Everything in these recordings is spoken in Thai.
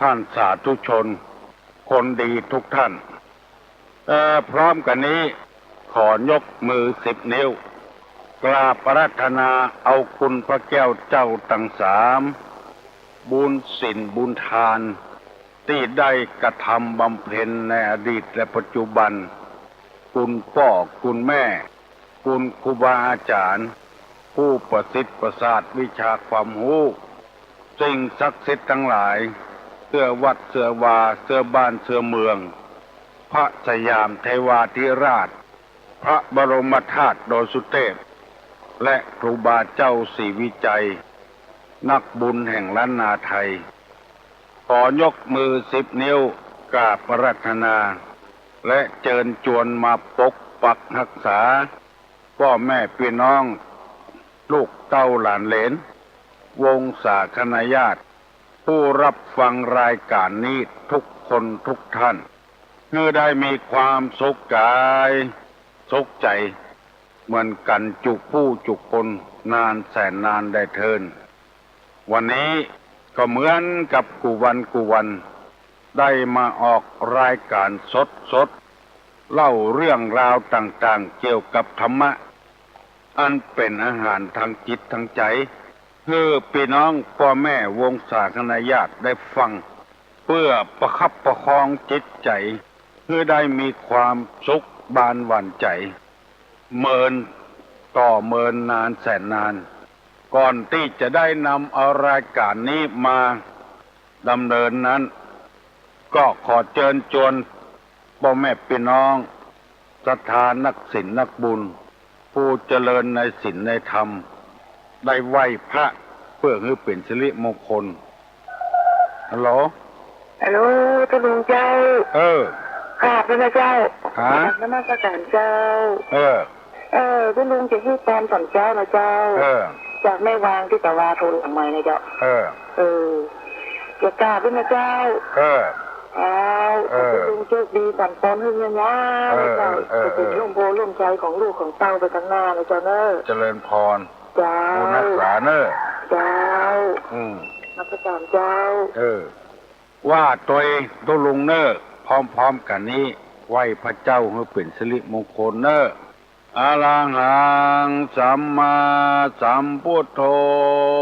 ท่านสาธุชนคนดีทุกท่านพร้อมกันนี้ขอยกมือ10 นิ้วกราบอาราธนาเอาคุณพระแก้วเจ้าทั้งสามบุญศีลบุญทานที่ได้กระทำบำเพ็ญในอดีตและปัจจุบันคุณพ่อคุณแม่คุณครูบาอาจารย์ผู้ประสิทธิ์ประสาทวิชาความรู้สิ่งศักดิ์สิทธิ์ทั้งหลายเสื้อวัดเสื้อวาเสื้อบ้านเสื้อเมืองพระสยามเทวาธิราชพระบรมธาตุดอยสุเทพและครูบาเจ้าศรีวิจัยนักบุญแห่งล้านนาไทยขอยกมือ10 นิ้วกราบอาราธนาและเชิญชวนมาปกปักรักษาพ่อแม่พี่น้องลูกเต้าหลานเหลนวงศาคณาญาติผู้รับฟังรายการนี้ทุกคนทุกท่านเพื่อได้มีความสุขกายสุขใจเหมือนกันจุกผู้จุกคนนานแสนนานได้เทินวันนี้ก็เหมือนกับกูวันได้มาออกรายการสดเล่าเรื่องราวต่างๆเกี่ยวกับธรรมะอันเป็นอาหารทางจิตทางใจเพื่อพี่น้องพ่อแม่วงศาคณาญาติได้ฟังเพื่อประคับประคองจิตใจเพื่อได้มีความสุขบานหวั่นใจเมินต่อเมินนานแสนนานก่อนที่จะได้นำเอารายการนี้มาดำเนินนั้นก็ขอเชิญชวนพ่อแม่พี่น้องศรัทธานักศีลนักบุญผู้เจริญในศีลในธรรมได้ไหว้พระเพื่อให้เป็นสิริมงคลฮัลโหลท่านลุงเจ้าค่ะพระเจ้าน้ำมัสการเจ้าท่านลุงจะให้ตามสั่งเจ้านะเจ้าจากแม่วางที่ตะวาโทรทำไมนะเจ้าจะกล้าด้วยนะเจ้าท่านลุงโชคดีสั่งสอนให้เงี้ยนะเจ้าจะเป็นร่มโพล่มใจของลูกของเต้าไปข้างหน้านะเจ้าเนอะเจริญพรเจ้าบุญรักษาเนอะเจ้านักการเจ้าว่าตัวเองตัวลุงเนอะพร้อมๆกันนี้ไหว้พระเจ้าให้เป็นสิริมงคลเนอะอะระหังสัมมาสัมพุทโธ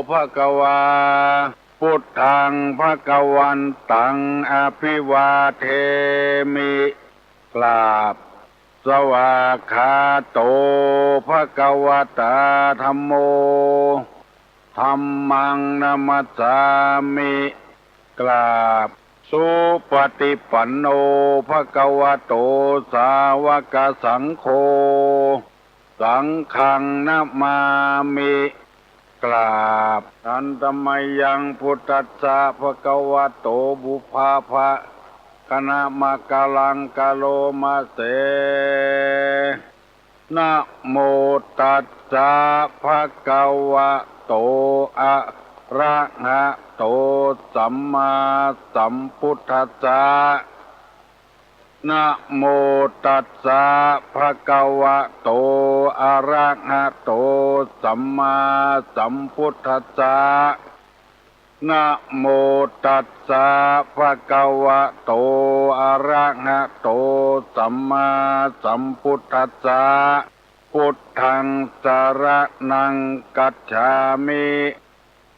ภะคะวาพุทธังภะคะวันตังอภิวาเทมิกราบสวากขาโตภะคะวะตาธัมโมธัมมังนะมัสสามิกราบสุปฏิปันโนภะคะวะโตสาวกสังโฆสังฆังนะมามิกราบอันตมยังพุทธัสสะภะคะวะโตบุพาภะคณะมะกะลังกะโลมาเสนะโมตัสสะภะคะวะโตอะระหะโตสัมมาสัมพุทธัสสะนะโมตัสสะภะคะวะโตอะระหะโตสัมมาสัมพุทธัสสะนะโมตัสสะภะคะวะโตอะระหะโตสัมมาสัมพุทธัสสะพุทธังสรณังกัจฉามิ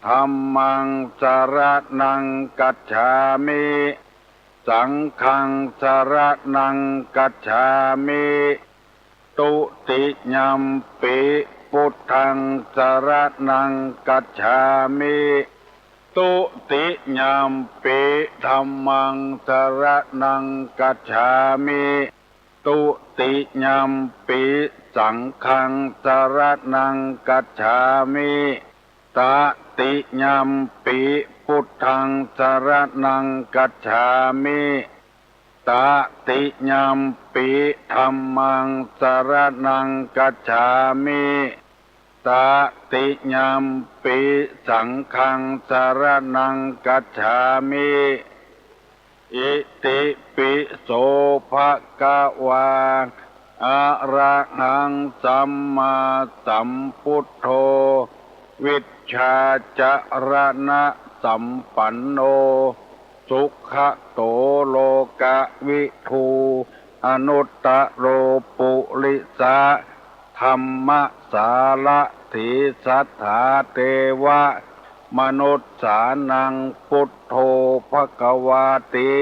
ธัมมังสรณังกัจฉามิสังฆังสรณังกัจฉามิตุติยัมปิพุทธังสรณังกัจฉามิตุติยัมปิธัมมังสรณังกัจฉามิตุติยัมปิสังฆังสรณังกัจฉามิตติยัมปิพุทธังสรณังกัจฉามิตติยัมปิธัมมังสรณังกัจฉามิตติยัมปิสังฆังสรณังกัจฉามิอิติปิโสภะคะวะอะระหังสัมมาสัมพุทโธวิชชาจรณะสัมปันโน สุขโตโลกวิทูอนุตตโรปุริสะธรรมสารถิสัทธาเทวะมนุษย์สานังพุทโธภควาติ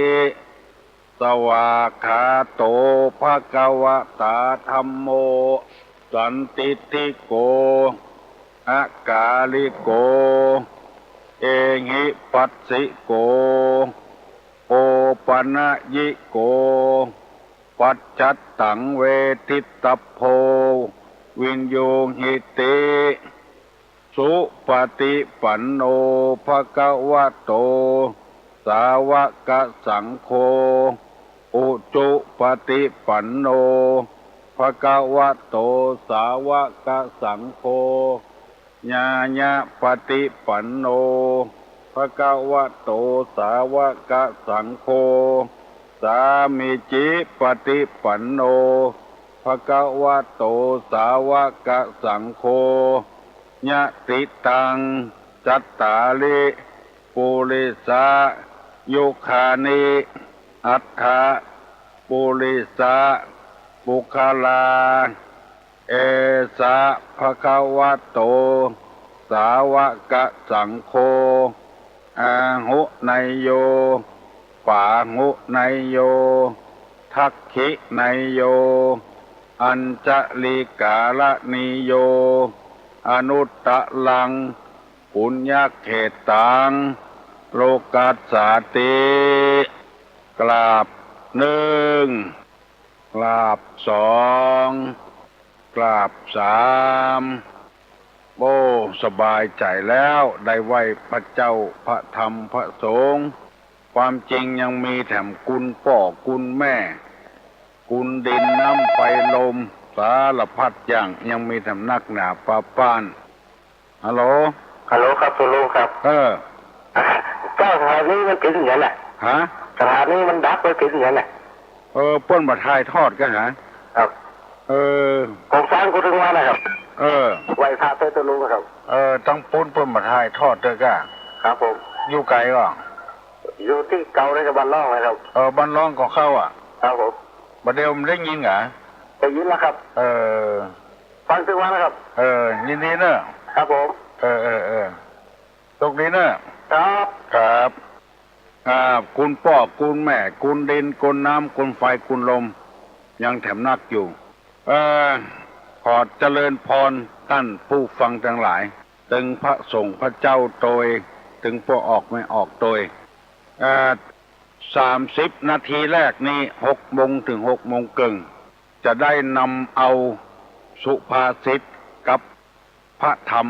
สวากขาโตภควตาธัมโมสันติติโกอากาลิโกเอหิปัสสิโกโอปัญญิโกปัจจัตตังเวทิตพโพวินโยหิติสุปฏิปันโนภะคะวะโตสาวกสังโฆอุจุปฏิปันโนภะคะวะโตสาวกสังโฆญาญาปฏิปันโนภะคะวะโตสาวกสังโฆสามิจิปฏิปันโนภะคะวะโตสาวกสังโฆญะติตังจัตตาลิปุริสะยุคานิอัฏฐะปุริสะปุคลาเอสะภะคะวะโตสาวกสังโฆอาหุไนโยปาหุไนโยทักขิไนโยอัญจลิกาลนิโยอนุตตะลังปุญญเขตังโลกัสสาติกราบหนึ่งกราบสองกราบสามโอ้สบายใจแล้วได้ไหว้พระเจ้าพระธรรมพระสงฆ์ความจริงยังมีแถมกุลพ่อกุลแม่กุลดินน้ำไฟลมสารพัดอย่างยังมีแถมนักหนาป้าป้านฮัลโหลครับคุณลุงครับเจ้าสถานีมันเป็นอย่างนั้นแหละฮะสถานีมันดับไปเป็นอย่างนั้นแหละป้นบัตรทายทอดกันฮะครับผมฟังคุณลุงว่านะครับไหวพระเตลุงครับตั้งป้นบัตรทายทอดเด้อก้าครับผมอยู่ไกลก็อยู่ที่เก่าในกับบ้านร่องนะครับบ้านร่องก็เข้าอ่ะครับผมบัดเดียวมันได้ยินเหรอได้ยินแล้วครับฟังถึงว่านะครับยินดีเนอะครับผมตรงนี้เนอะครับคุณพ่อคุณแม่คุณดินคุณน้ำคุณไฟคุณลมยังแถมนักอยู่ขอเจริญพรท่านผู้ฟังทั้งหลายถึงพระสงฆ์พระเจ้าโดยถึงพวกออกไม่ออกโดย30 นาทีแรกนี้6 โมงถึง6 โมงครึ่งจะได้นำเอาสุภาษิตกับพระธรรม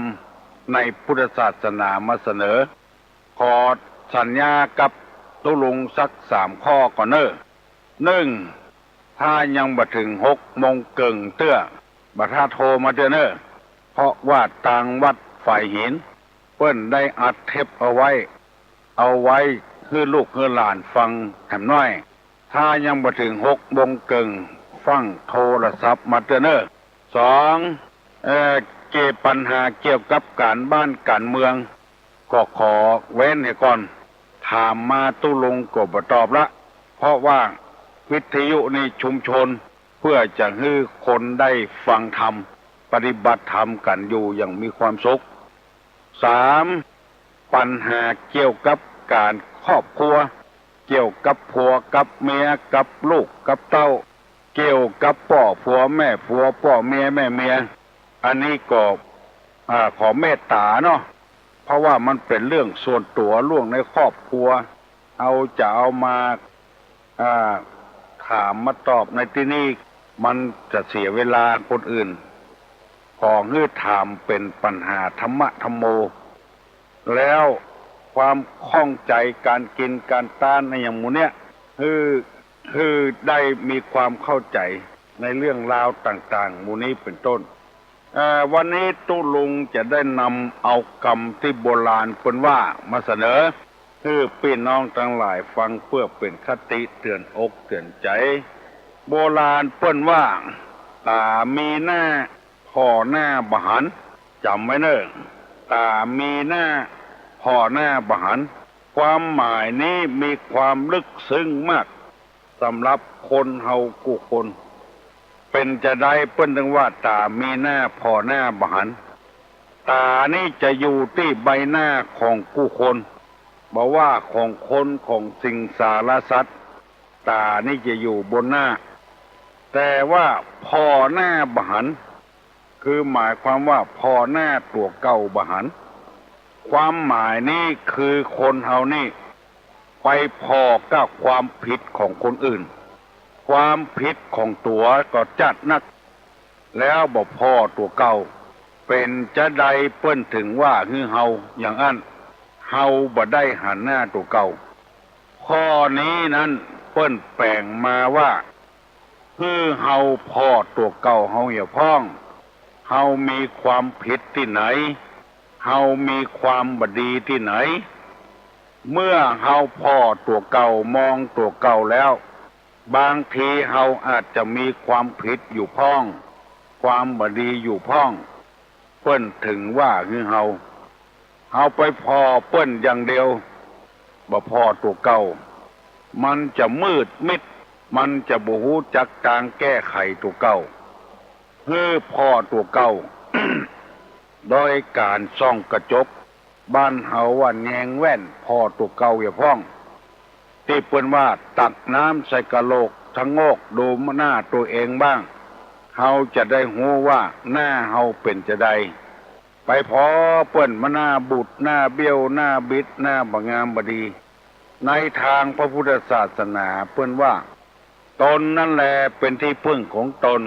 ในพุทธศาสนามาเสนอขอสัญญากับตุลุงสัก3 ข้อก่อนเนอะ1ถ้ายังบ่ถึง6 โมงครึ่งเตื้อบัดถ้าโทรมาเด้อเนอะเพราะว่าต่างวัดฝ่ายหินเปิ้นได้อัดเทปเอาไว้คือลูกคือหลานฟังแถมน้อยถ้ายังบ่ถึง6 โมงครึ่งฟังโทรศัพท์มาเด้อเนอะ2เกี่ยวปัญหาเกี่ยวกับการบ้านการเมืองก็ขอเว้นให้ก่อนถามมาตุลุงก็บ่ตอบละเพราะว่าวิทยุในชุมชนเพื่อจะให้คนได้ฟังธรรมปฏิบัติธรรมกันอยู่อย่างมีความสุข3ปัญหาเกี่ยวกับการครอบครัวเกี่ยวกับผัวกับเมียกับลูกกับเต้าเกี่ยวกับพ่อผัวแม่ผัวพ่อเมียแม่เมียอันนี้ก็ขอเมตตาเนาะเพราะว่ามันเป็นเรื่องส่วนตัวเรื่องในครอบครัวจะเอามาถามมาตอบในที่นี้มันจะเสียเวลาคนอื่นขอให้ถามเป็นปัญหาธรรมะธรรมโมแล้วความข้องใจการกินการต้านในอย่างหมู่เนี้ยคือได้มีความเข้าใจในเรื่องราวต่างๆหมู่นี้เป็นต้นวันนี้ตุลุงจะได้นำเอาคำที่โบราณเพิ่นว่ามาเสนอคือพี่น้องทั้งหลายฟังเพื่อเป็นคติเตือนอกเตือนใจโบราณเพิ่นว่าตามีหน้าพ่อหน้าบหันจำไว้เนอะตามีหน้าพ่อหน้าบหัน ความหมายนี้มีความลึกซึ้งมากสำหรับคนเฮากุคน เป็นจะได้เปิ้นถึงว่าตามีหน้าพอหน้าบหันตานี่จะอยู่ที่ใบหน้าของผู้คนบอกว่าของคนของสิ่งสารสัตว์ตานี่จะอยู่บนหน้าแต่ว่าพอหน้าบหันคือหมายความว่าพอหน้าตัวเก่าบหันความหมายนี้คือคนเฮานี่ไปพอกับความผิดของคนอื่นความผิดของตัวก็จัดนักแล้วบอกพ่อตัวเก่าเป็นจะใดเปิ้นถึงว่าคือเฮาอย่างอั้นเฮาบ่ได้หันหน้าตัวเก่าข้อนี้นั้นเปิ้นแปลงมาว่าคือเฮาพ่อตัวเก่าเฮาอย่าพ้องเฮามีความผิดที่ไหนเฮามีความบดีที่ไหนเมื่อเฮาพ่อตัวเก่ามองตัวเก่าแล้วบางทีเฮาอาจจะมีความผิดอยู่พ้องความบดีอยู่พ้องเปิ้นถึงว่าคือเฮาไปพอเปิ้นอย่างเดียวบ่พอตัวเก่ามันจะมืดมิดมันจะบ่ฮู้จักทางแก้ไขตัวเก่าคือพ่อตัวเก่า โดยการส่องกระจกบ้านเฮาว่าแงงแว่นพ่อตัวเก่าอย่าพ้องที่เปิ้นว่าตักน้ำใส่กะโหลกทั้งโงกดูหน้าตัวเองบ้างเฮาจะได้ฮู้ว่าหน้าเฮาเป็นจะใดไปพอเปิ้นมาหน้าบุดหน้าเบี้ยวหน้าบิดหน้าบ่งามบ่ดีในทางพระพุทธศาสนาเปิ้นว่าตนนั่นแหละเป็นที่พึ่งของตน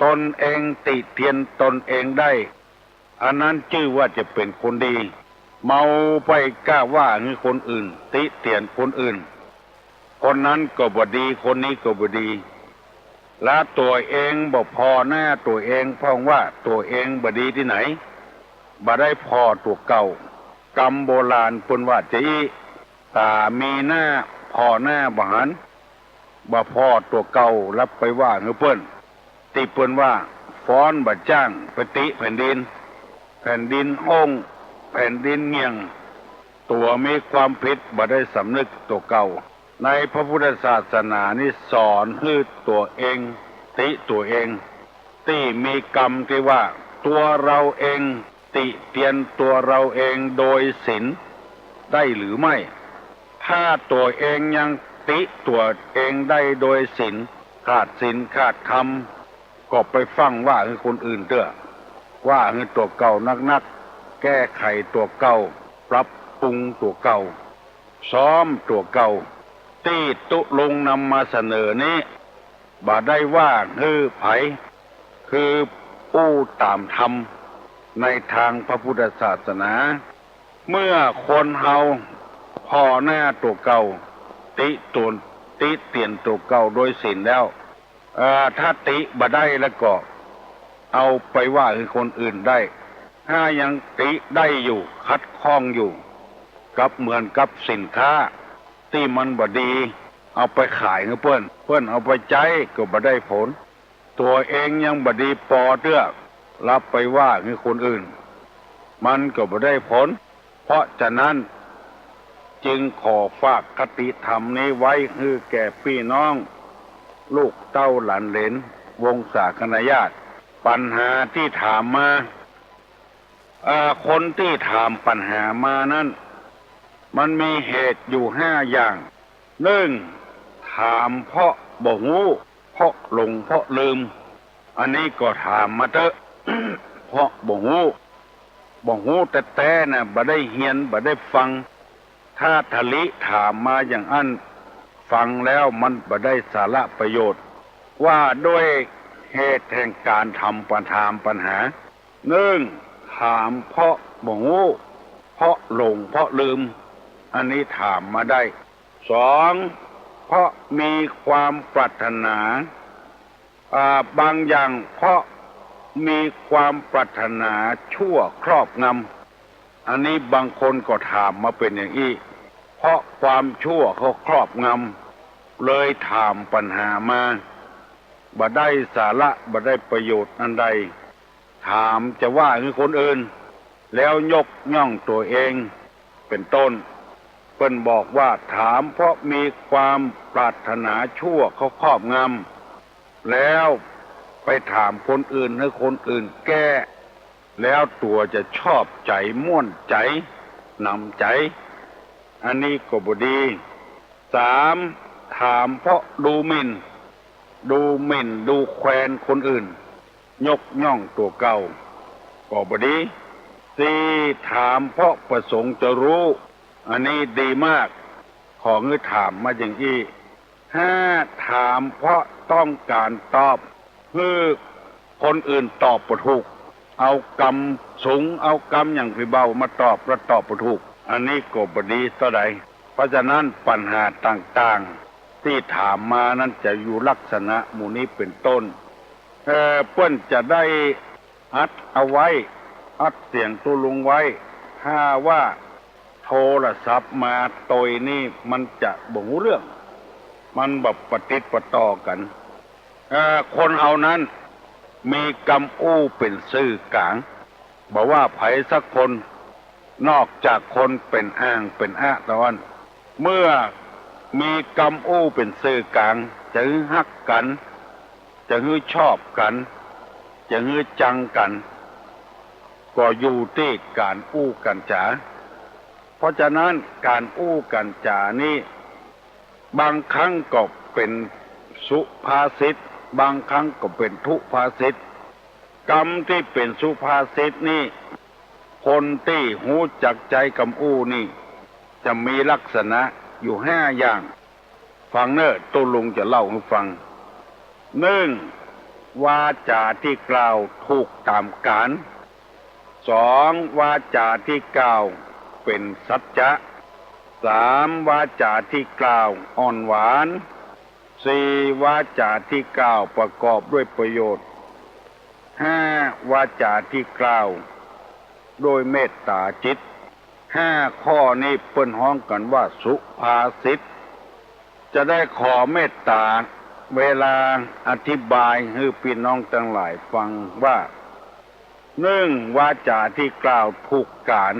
ตนเองติเตียนตนเองได้อันนั้นชื่อว่าจะเป็นคนดีเมาไปกล้าว่าให้คนอื่นติเตียนคนอื่นคนนั้นก็บ่ดีคนนี้ก็บ่ดีและตัวเองบ่พอหน้าตัวเองพ้องว่าตัวเองบ่ดีที่ไหนบ่ได้พอตัวเก่ากรรมโบราณเปิ้นว่าจะอีตามีหน้าพอหน้าบ่หันบ่พอตัวเก่ารับไปว่าให้เปิ้นติเปิ้นว่าฟ้อนบ่จ้างปฏิแผ่นดินแผ่นดินห้องแผ่นดินเงียงตัวมีความผิดบ่ได้สำนึกตัวเก่าในพระพุทธศาสนานี่สอนให้ตัวเองติตัวเองที่มีกรรมที่ว่าตัวเราเองติเตียนตัวเราเองโดยศีลได้หรือไม่ถ้าตัวเองยังติตัวเองได้โดยศีลขาดศีลขาดธรรมก็ไปฟังว่าให้คนอื่นเด้อว่าให้ตัวเก่านักแก้ไขตัวเก่าปรับปรุงตัวเก่าซ้อมตัวเก่าที่ตุลงนำมาเสนอนี้บ่ได้ว่าคือไผคือผู้ตามธรรมในทางพระพุทธศาสนาเมื่อคนเฮาพอหน้าตัวเก่าติเตียนตัวเก่าโดยศีลแล้วถ้าติบ่ได้แล้วก็เอาไปว่าคือคนอื่นได้ถ้ายังติได้อยู่คัดข้องอยู่กับเหมือนกับสินค้าที่มันบ่ดีเอาไปขายให้เพิ่นเอาไปใจก็บ่ได้ผลตัวเองยังบ่ดีปอเตื้อรับไปว่าให้คนอื่นมันก็บ่ได้ผลเพราะฉะนั้นจึงขอฝากคติธรรมนี้ไว้ให้แก่พี่น้องลูกเต้าหลานเหลนวงศาคณาญาติปัญหาที่ถามมาคนที่ถามปัญหามานั้นมันมีเหตุอยู่5 อย่าง1ถามเพราะบ่ฮู้เพราะหลงเพราะลืมอันนี้ก็ถามมาเถอะ เพราะบ่ฮู้แต่น่ะบ่ได้เรียนบ่ได้ฟังถ้าทะลิถามมาอย่างอันฟังแล้วมันบ่ได้สาระประโยชน์ว่าด้วยเหตุแห่งการทำปัญหา1ถามเพราะบ่ฮู้เพราะหลงเพราะลืมอันนี้ถามมาได้2เพราะมีความปรารถนาบางอย่างเพราะมีความปรารถนาชั่วครอบงำอันนี้บางคนก็ถามมาเป็นอย่างนี้เพราะความชั่วเขาครอบงำเลยถามปัญหามาบ่ได้สาระบ่ได้ประโยชน์อันใดถามจะว่าคือคนอื่นแล้วยกย่องตัวเองเป็นต้น เปิ้นบอกว่าถามเพราะมีความปรารถนาชั่วเขาครอบงำแล้วไปถามคนอื่นให้คนอื่นแก้แล้วตัวจะชอบใจม่วนใจนำใจ อันนี้ก็บดีสามถามเพราะดูหมิ่นดูแคลนคนอื่นยกย่องตัวเก่าก็บดีสี่ถามเพราะประสงค์จะรู้อันนี้ดีมากของือถามมาอย่างนี้ห้าถามเพราะต้องการตอบเพื่อคนอื่นตอบบ่ถูกเอากรรมสูงเอากรรมอย่างพี่เบามาตอบแล้วตอบบ่ถูกอันนี้ก็บดีเท่าใดเพราะฉะนั้นปัญหาต่างๆที่ถามมานั้นจะอยู่ลักษณะหมู่นี้เป็นต้นเพื่อนจะได้อัดเอาไว้อัดเสียงตุลุงไว้ถ้าว่าโทรศัพท์มาโตยนี่มันจะบ่รู้เรื่องมันแบบปฏิติดต่อกันคนเอานั้นมีกำอู้เป็นสื่อกลางบอกว่าไผสักคนนอกจากคนเป็นอ้างเป็นอ้าตอนเมื่อมีกำอู้เป็นสื่อกลางจะฮือฮักกันจะฮือชอบกันจะฮือจังกันก็อยู่ที่การอู้กันจาเพราะฉะนั้นการอู้กันจานี้บางครั้งก็เป็นสุภาษิตบางครั้งก็เป็นทุภาษิตกรรมที่เป็นสุภาษิตนี่คนที่หูจักใจกำอู้นี่จะมีลักษณะอยู่ห้าอย่างฟังเนอะตุลุงจะเล่าให้ฟังหนึ่งวาจาที่กล่าวถูกตามกาลสองวาจาที่กล่าวเป็นสัจจะสามวาจาที่กล่าวอ่อนหวานสี่วาจาที่กล่าวประกอบด้วยประโยชน์ห้าวาจาที่กล่าวโดยเมตตาจิตห้าข้อนี้เปิ้นฮ้องกันว่าสุภาษิตจะได้ขอเมตตาเวลาอธิบายให้พี่น้องทั้งหลายฟังว่าหนึ่งวาจาที่กล่าวถูกกาล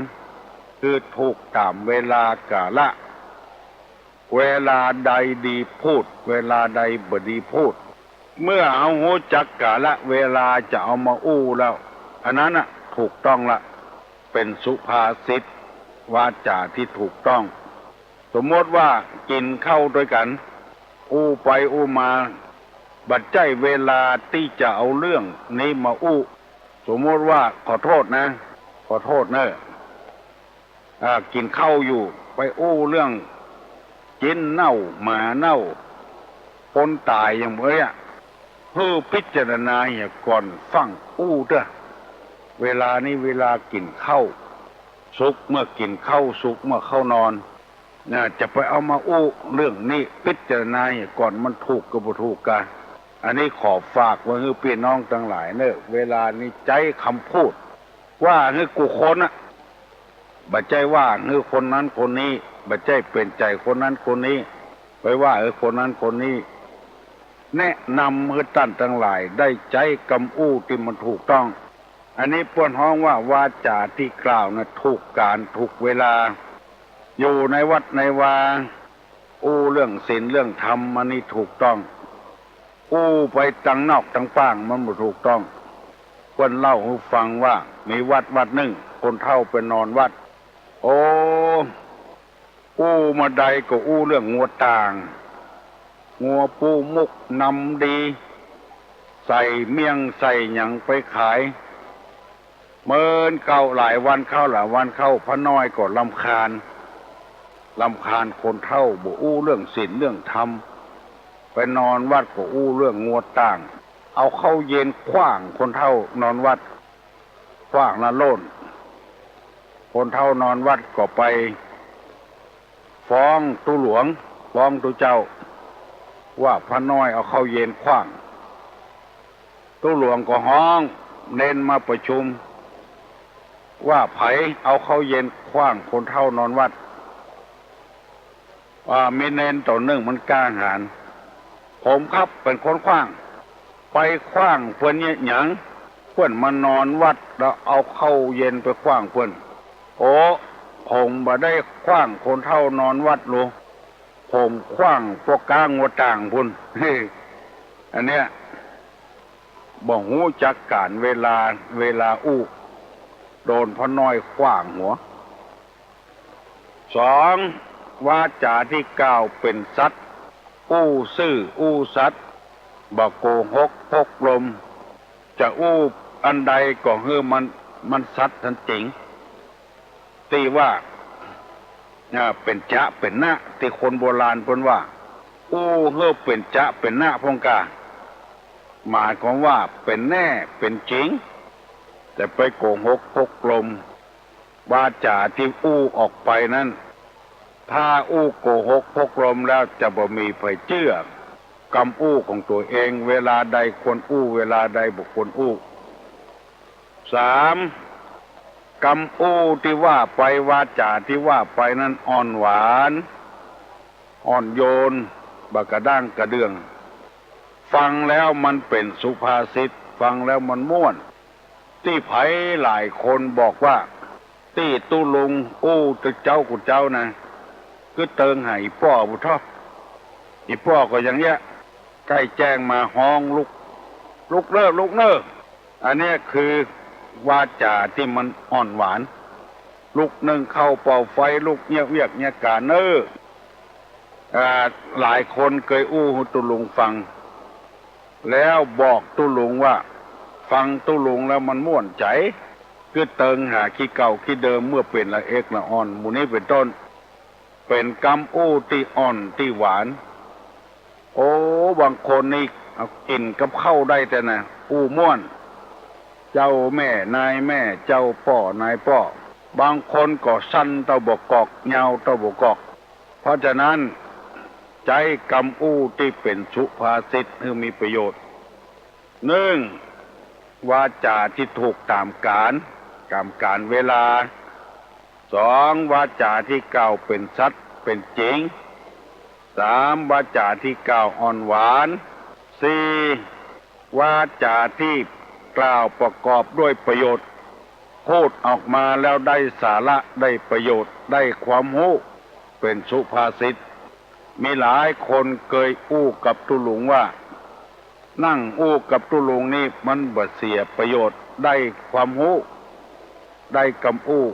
คือถูกตามเวลากาละเวลาใดดีพูดเวลาใดบ่ดีพูดเมื่อเอาหูจักกาละเวลาจะเอามาอู้แล้วอันนั้นน่ะถูกต้องละเป็นสุภาษิตวาจาที่ถูกต้องสมมติว่ากินข้าวด้วยกันอู้ไปอู้มาบัดใจเวลาที่จะเอาเรื่องนี้มาอู้สมมติว่าขอโทษนะขอโทษเนอะกินข้าวอยู่ไปอู้เรื่องกินเน่าหมาเน่าคนตายอย่างเงี้ยเพื่อพิจารณาเนี่ยก่อนฟังอู้เด้อเวลานี้เวลากินข้าวสุกเมื่อกินข้าวสุกเมื่อเข้านอนจะไปเอามาอู้เรื่องนี้พิจารณาเนี่ยก่อนมันถูกกับบ่ถูกกันอันนี้ขอฝากไว้ให้พี่น้องทั้งหลายเนอะเวลานี้ใจคำพูดว่าให้กูคนอะบัดใจว่าให้คนนั้นคนนี้บัดใจเป็นใจคนนั้นคนนี้ไปว่าคนนั้นคนนี้แนะนำให้ท่านทั้งหลายได้ใจกำอู้ที่มันถูกต้องอันนี้ป้วนฮ้องว่าวาจาที่กล่าวนะถูกการถูกเวลาอยู่ในวัดในวาอู้เรื่องศีลเรื่องธรรมมันนี่ถูกต้องอู้ไปตั้งนอกตั้งป้างมันไม่ถูกต้องคนเล่าให้ฟังว่ามีวัดหนึ่งคนเฒ่าไปนอนวัดโอ้อู้มาใดก็อู้เรื่องงัวต่างงัวปูมุกนำดีใส่เมี่ยงใส่หยังไปขายเมินเข้าหลายวันเข้าพระน้อยก็รำคาญคนเฒ่าบ่อู้เรื่องศีลเรื่องธรรมไปนอนวัดก็อู้เรื่องงัวต่างเอาเข้าเย็นขว้างคนเฒ่านอนวัดขว้างละโล่นคนเฒ่านอนวัดก็ไปฟ้องตุหลวงฟ้องตุเจ้าว่าพระน้อยเอาเข้าเย็นขว้างตุหลวงก็ฮ้องเน้นมาประชุมว่าไผเอาเข้าเย็นขว้างคนเฒ่านอนวัดว่ามีเน้นต่อเนื่องมันกล้าหาญผมครับเป็นคนขว้างไปขว้างเพื่อนเนี่ยหยังเพื่อนมานอนวัดแล้วเอาเข้าเย็นไปขว้างเพื่อนโอ้ ผมบ่ได้ขว้างคนเท่านอนวัดโลผมขว้างพวกกลางหัวต่างพุ่น อันเนี้ยบ่หูจักการเวลาอู้โดนพ่อน้อยขว้างหัวสองวาจาที่กล่าวเป็นสัตย์อู้ซื่ออู้สัตย์บ่โกหกพกลมจะอู้อันใดก็เฮือมันสัตย์ทันจริงตีว่าเป็นจะเป็นนะที่คนโบราณเพิ่นว่าอู้เฮือเป็นจะเป็นนะพงกาหมายความว่าเป็นแน่เป็นจริงแต่ไปโกหกพกลมวาจาที่อู้ออกไปนั้นถ้าอู้โกหกพกลมแล้วจะบ่มีไผเชื่อกำอู้ของตัวเองเวลาใดควรอู้เวลาใดบุคคลอู้สามกำอู้ที่ว่าไปวาจาที่ว่าไปนั้นอ่อนหวานอ่อนโยนบกระด้างกระเดืองฟังแล้วมันเป็นสุภาษิตฟังแล้วมันม่วนที่ไผหลายคนบอกว่าที่ตู้ลุงอู้ตะเจ้ากุเจ้านะก็เติงให้พ่อบุทออีพ่อก็อย่างเงี้ยใกล้แจ้งมาห้องลุกเน้ออันนี้คือวาจาที่มันอ่อนหวานลุกนึ่งเข้าเป่าไฟลุกเงียบเวียกเงียกาเน้อหลายคนเคยอู้ให้ตุลุงฟังแล้วบอกตุลุงว่าฟังตุลุงแล้วมันม่วนใจคือเติงหาขี้เก่าขี้เดิมเมื่อเป็นละเอกละอ่อนหมู่นี้เป็นต้นเป็นกำอู้ที่อ่อนที่หวานโอ้บางคนนี่เอากินกับข้าวได้แต่นะอู้ม่วนเจ้าแม่นายแม่เจ้าพ่อนายพ่อบางคนก็สั้นเต้าบกกอกเงาเต้าบกกอกเพราะฉะนั้นใจกำอู้ที่เป็นสุภาษิตคือมีประโยชน์หนึ่งวาจาที่ถูกตามการเวลาสองวาจาที่กล่าวเป็นสัตย์เป็นจริงสามวาจาที่กล่าวอ่อนหวานสี่วาจาที่กล่าวประกอบด้วยประโยชน์พูดออกมาแล้วได้สาระได้ประโยชน์ได้ความรู้เป็นสุภาษิตมีหลายคนเคยอู้กับตุลุงว่านั่งอู้กับตุลุงนี่มันบ่เสียประโยชน์ได้ความรู้ได้กำอู้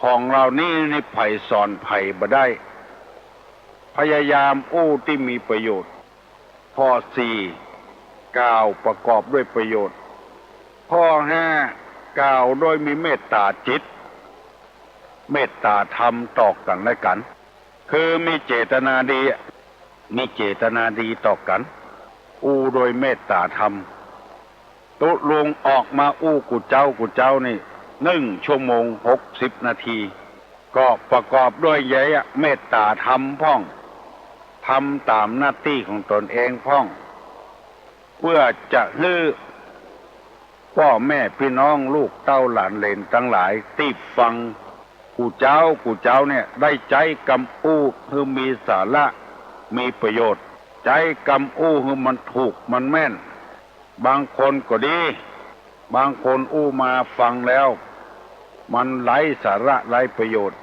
ของเรานี่ไผ่สอนไผ่บ่ได้พยายามอู้ที่มีประโยชน์ข้อสี่กล่าวประกอบด้วยประโยชน์ข้อห้ากล่าวโดยมีเมตตาจิตเมตตาธรรมต่อกันและกันคือมีเจตนาดีต่อกันอู้โดยเมตตาธรรมตุลุงออกมาอู้กุเจ้านี่1 ชั่วโมง 60 นาทีก็ประกอบด้วยเมตตาธรรมพ่องทำตามหน้าที่ของตนเองพ่องเพื่อจะให้พ่อแม่พี่น้องลูกเต้าหลานเหลนทั้งหลายที่ฟังกูเจ้าเนี่ยได้ใจกำอู้คือมีสาระมีประโยชน์ใจกำอู้คือมันถูกมันแม่นบางคนก็ดีบางคนอู้มาฟังแล้วมันไร้สาระไร้ประโยชน์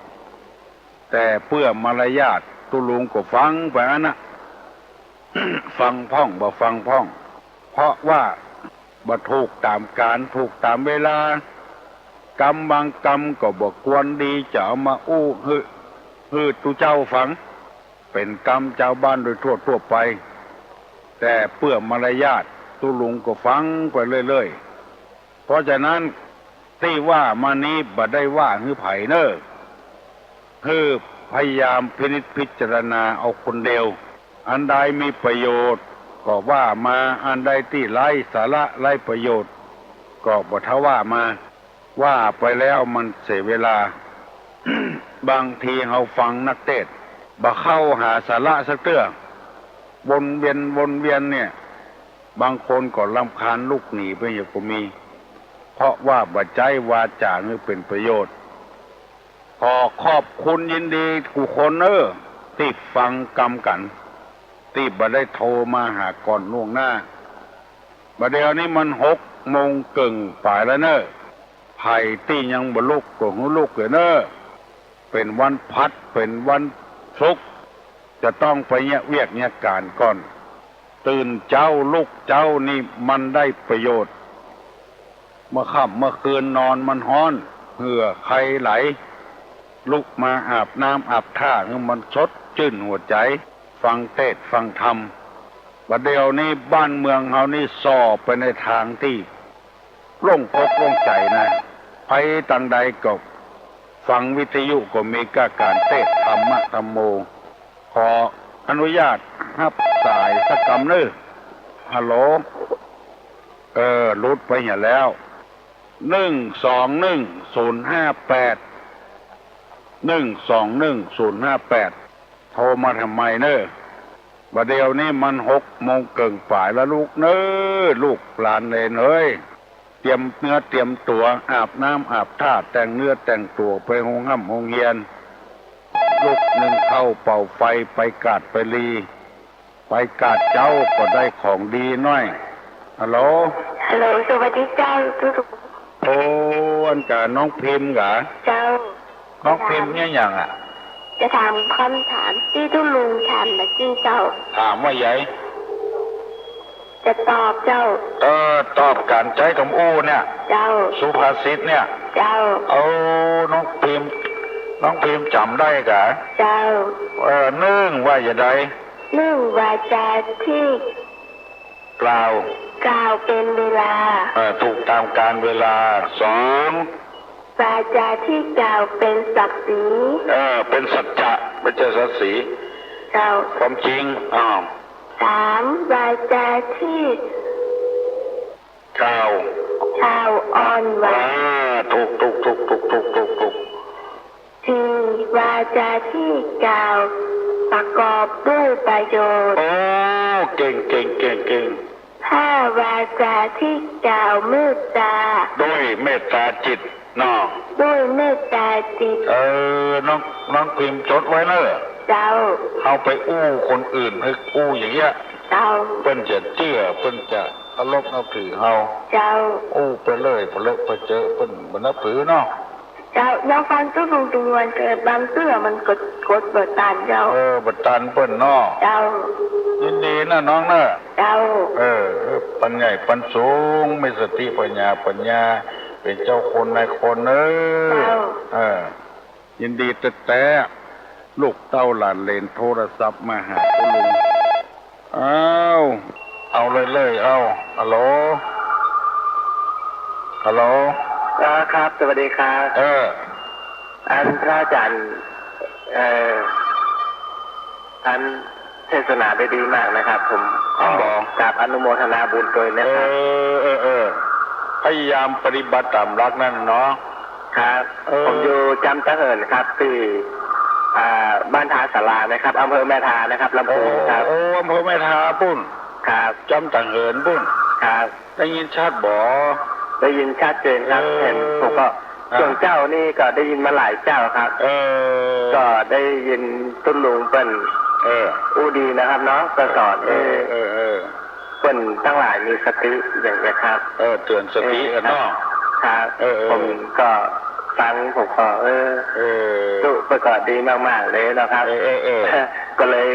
แต่เพื่อมารยาทตุลุงก็ฟังไปนะ ฟังพ่องบ่ฟังพ่องเพราะว่าบ่ถูกตามการถูกตามเวลากรรมบางกรรมก็บ่ควรดีจะเอามาอู้ฮือตุเจ้าฟังเป็นกรรมเจ้าบ้านโดยทั่วไปแต่เพื่อมารยาทตุลุงก็ฟังไปเรื่อยๆเพราะฉะนั้นที่ว่ามานี้บ่ได้ว่าฮือไผเนอคือพยายามพิจารณาเอาคนเดียวอันใดมีประโยชน์ก็ว่ามาอันใดที่ไร้สาระไร้ประโยชน์ก็บ่ทว่ามาว่าไปแล้วมันเสียเวลา บางทีเราฟังนักเทศน์บ่เข้าหาสาระสักเตื้อวนเวียนเนี่ยบางคนก็รำคาญลุกหนีไปอย่างก็มีเพราะว่าบ่ใจวาจานี่เป็นประโยชน์ขอขอบคุณยินดีทุกคนที่ฟังกรรมกันที่บ่ได้โทรมาหาก่อนล่วงหน้าบัดเดี๋ยวนี้มัน6 โมงครึ่งป่ายแล้วไผ่ที่ยังบ่ลุกก็หูลุกเลย เป็นวันพัดเป็นวันศุกร์จะต้องไปเนี่ยเวียกเนี่ยการก่อนตื่นเจ้าลุกเจ้านี่มันได้ประโยชน์เมื่อค่ำเมื่อคืนนอนมันฮ้อนเหงื่อใครไหลลุกมาอาบน้ำอาบท่าให้มันสดชื่นหัวใจฟังเทศน์ฟังธรรมประเดี๋ยวนี้บ้านเมืองเฮานี่ส่อไปในทางที่โล่งอกโล่งใจนะไปต่างใดก็ฟังวิทยุก็มีการเทศน์ธรรมะธรรมโมขออนุญาตรับสายสักกำนึฮัลโหลรุดไปเหี่ยแล้ว121-058 โทรมาทำไมเนอะบัดเดี๋ยวนี้มัน6 โมงเกินฝ่ายแล้วลูกเนอะลูกหลานเลยเอ้ยเตรียมเนื้อเตรียมตัวอาบน้ำอาบท่าแต่งเนื้อแต่งตัวไปโรงโรงเรียนลูกหนึ่งเข้าเป่าไฟไปกาดไปลีไปกาดเจ้าก็ได้ของดีน้อยฮัลโหลสวัสดีเจ้าทุกโอ้อันกะน้องพิมพ์กะเจ้าน้องพิมพ์เนี่ยอย่างอ่ะจะถามคำถามที่ทุลุงถามนะจี้เจ้าถามว่าใหญ่จะตอบเจ้าตอบการใช้คำอู้เนี่ยเจ้าสุภาษิตเนี่ยเจ้าน้องพิมพ์จำได้กะเจ้านึ่งว่าอย่างไรนึ่งวาจาที่กล่าวเป็นเวลาถูกตามการเวลาวาจาที่กล่าวเป็นศักดิ์ศรีเป็นสัจจะไม่ใช่ศักดิ์ศรีเจ้าความจริง3วาจาที่กล่าวอ่อนหวานถูก4วาจาที่กล่าวประกอบด้วยประโยชน์เก่ง5วาจาที่กล่าวเมตตาด้วยเมตตาจิตด้วยเมตตาจิตน้องพิมพ์จดไว้เนอะเจ้าเอาไปอู้คนอื่นให้อู้อย่างเงี้ยเจ้าเพิ่นจะเชื่อเพิ่นจะเคารพนับถือเฮาเจ้าอู้ไปเลยพอเลอะไปเจอเพิ่นบ่นับถือเนาะเจ้าน้องฟังตู้ลุงตุงวันเกิดบางเสื้อมันกดเบิดตันเจ้าบัดตันเพิ่นเนาะเจ้ายินดีนะน้องเนอะเจ้าปัญญาปัญสูงมีสติปัญญาเป็นเจ้าคนนายคนยินดีแต่ลูกเต้าหลานเลนโทรศัพท์มาหาคุณลุงเอาเลยฮัลโหลครับสวัสดีครับอันพระอาจารย์อันเทศนาได้ดีมากนะครับผมขอกราบอนุโมทนาบุญโดยนะครับพยายามปฏิบัติตามรักนั่นเนาะครับผมอยู่จำตะเหินครับที่บ้านทาสารานะครับอำเภอแม่ทานะครับลำพูนครับอำเภอแม่ทาปุ้นครับจำตะเหินปุ้นครับได้ยินชัดบ่ได้ยินชัดเจนครับเห็นผมก็ส่วนเจ้านี่ก็ได้ยินมาหลายเจ้าครับก็ได้ยินตุ้ลุงเป็นอู้ดีนะครับเนาะก็สอนเป็นทั้งหลายมีสติอย่างนี้ครับเตือนสติกันเนาะครับผมก็ฟังผมก็ตู้ประกอบดีมากๆเลยนะครับก็เลย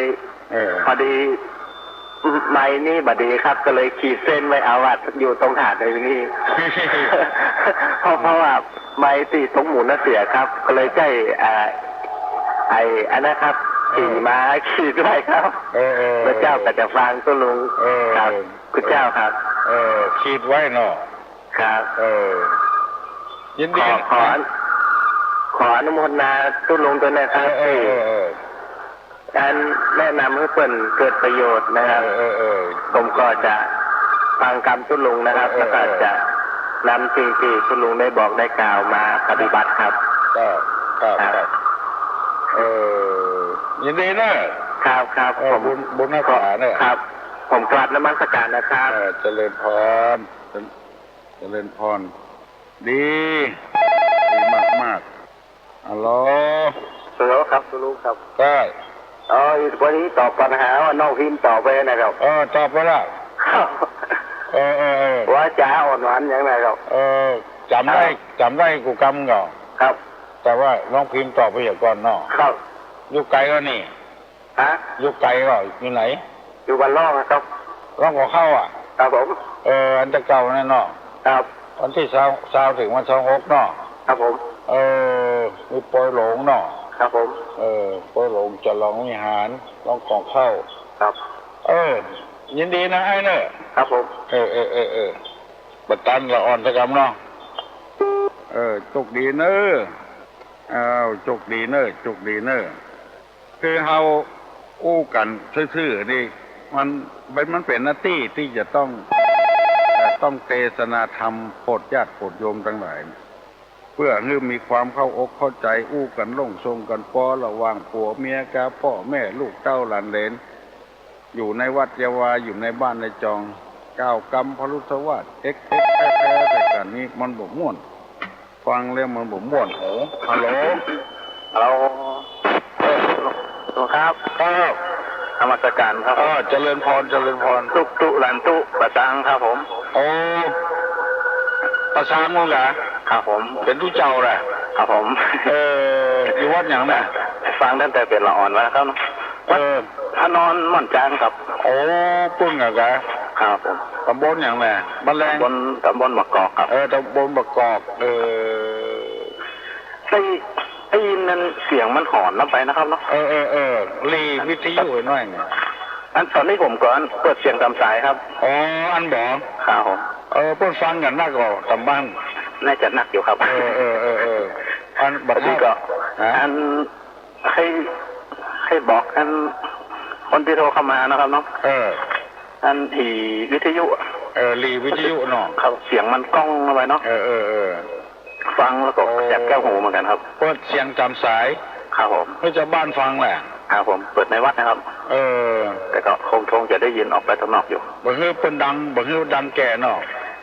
พอดีไม้นี่บัดดีครับก็เลยขีดเส้นไว้เอาวัดอยู่ตรงถาดเลยนี่เพราะว่าไม้ตีตรงหมุนน่ะเสียครับก็เลยใช้อันนะครับขี่ม้าขี่ด้วยครับพระเจ้าก็จะฟังตัวลุงครับคุณเจ้าครับขีดไว้เนาะครับยินดีขออนุโมทนาตัวลุงตัวนี้ครับการแนะนำให้เปิ่นเกิดประโยชน์นะครับผมก็จะฟังคำตุลุงนะครับแล้วก็จะนำสิ่งที่ตุลุงได้บอกได้กล่าวมาปฏิบัติครับครับยินดีนะครับผมบุญนักษาเนี่ยครับผมกราบนมัสการนะครับเจริญพรดีมากฮัลโหลครับตุลุงครับได้วันนี้ตอบปัญหาว่าน้องพิมพ์ตอบไปนะครับตอบไปแล้วว่าจ้าอ่อนหวานอย่างไรครับจำได้กูกำก่อนครับ แต่ว่าน้องพิมพ์ตอบไปอย่างก่อนเนาะ ครับ อยู่ไกลก็นี่ ฮะ อยู่ไกลก็อยู่ไหน อยู่บ้านล่องครับ ร้องขอเข้าอ่ะ ครับผม อันจะเก่าแน่เนาะ ครับ วันที่เช้าถึงวัน26เนาะ ครับผม มีปอยหลงเนาะ ครับผม ปอยหลงจะลองวิหารลองของเข้า ครับ ยินดีนะไอ้เนอะ ครับผม บัดตันละอ่อนสักคำเนาะโชคดีเนอะโชคดีเนอะโชคดีเนอะคือเฮาอู้กันซื่อๆนี่มันเป็นหน้าที่ที่จะต้องเทศนาธรรมโปรดญาติโปรดโยมทั้งหลายเพื่อให้มีความเข้าอกเข้าใจอู้กันลงทรงกันป้อระหว่างผัวเมียกับพ่อแม่ลูกเต้าหลานเหลนอยู่ในวัดเยาวาอยู่ในบ้านในจองก้าวกรรมพรุษวาสแท้แต่กันนี้มันบ่ม่วนฟังแล้วมันบ่ม่วนโหฮัลโหลครับธรรมสการครับเจริญพรตุหลันตุประสังครับผมประสางมั้งเหรอครับผมเป็นผู้เจ้าแหละครับผมอยู่วัดอย่างน่ะฟังตั้งแต่เป็นละอ่อนแล้วครับวัดพระนอนม่อนจางครับปุ้งอะครับผมตำบลอย่างน่ะบ้านแรงตำบลมะกอกครับตำบลมะกอกได้ยินนั้นเสียงมันหอนลงไปนะครับเนาะรีวิทยุหน่อยเนี่ยตอนนี้ผมก่อนเปิดเสียงตามสายครับอันบอกครับผมเพิ่นฟังกันนักก็ตำบ้านน่าจะนักอยู่ครับอันบัดนี้ก็อันให้บอกอันคนที่โทรเข้ามานะครับเนาะอันวิทยุรีวิทยุเนาะเขาเสียงมันก้องเอาไว้เนาะฟังแล้วก็แจบแก้วหูเหมือนกันครับเปิดเสียงจำสายครับผมเพื่อจะบ้านฟังแหละครับผมเปิดในวัดนะครับแต่ก็คงจะได้ยินออกไปข้างนอกอยู่บ่ฮื้อเปิ้นดังแก่เนาะ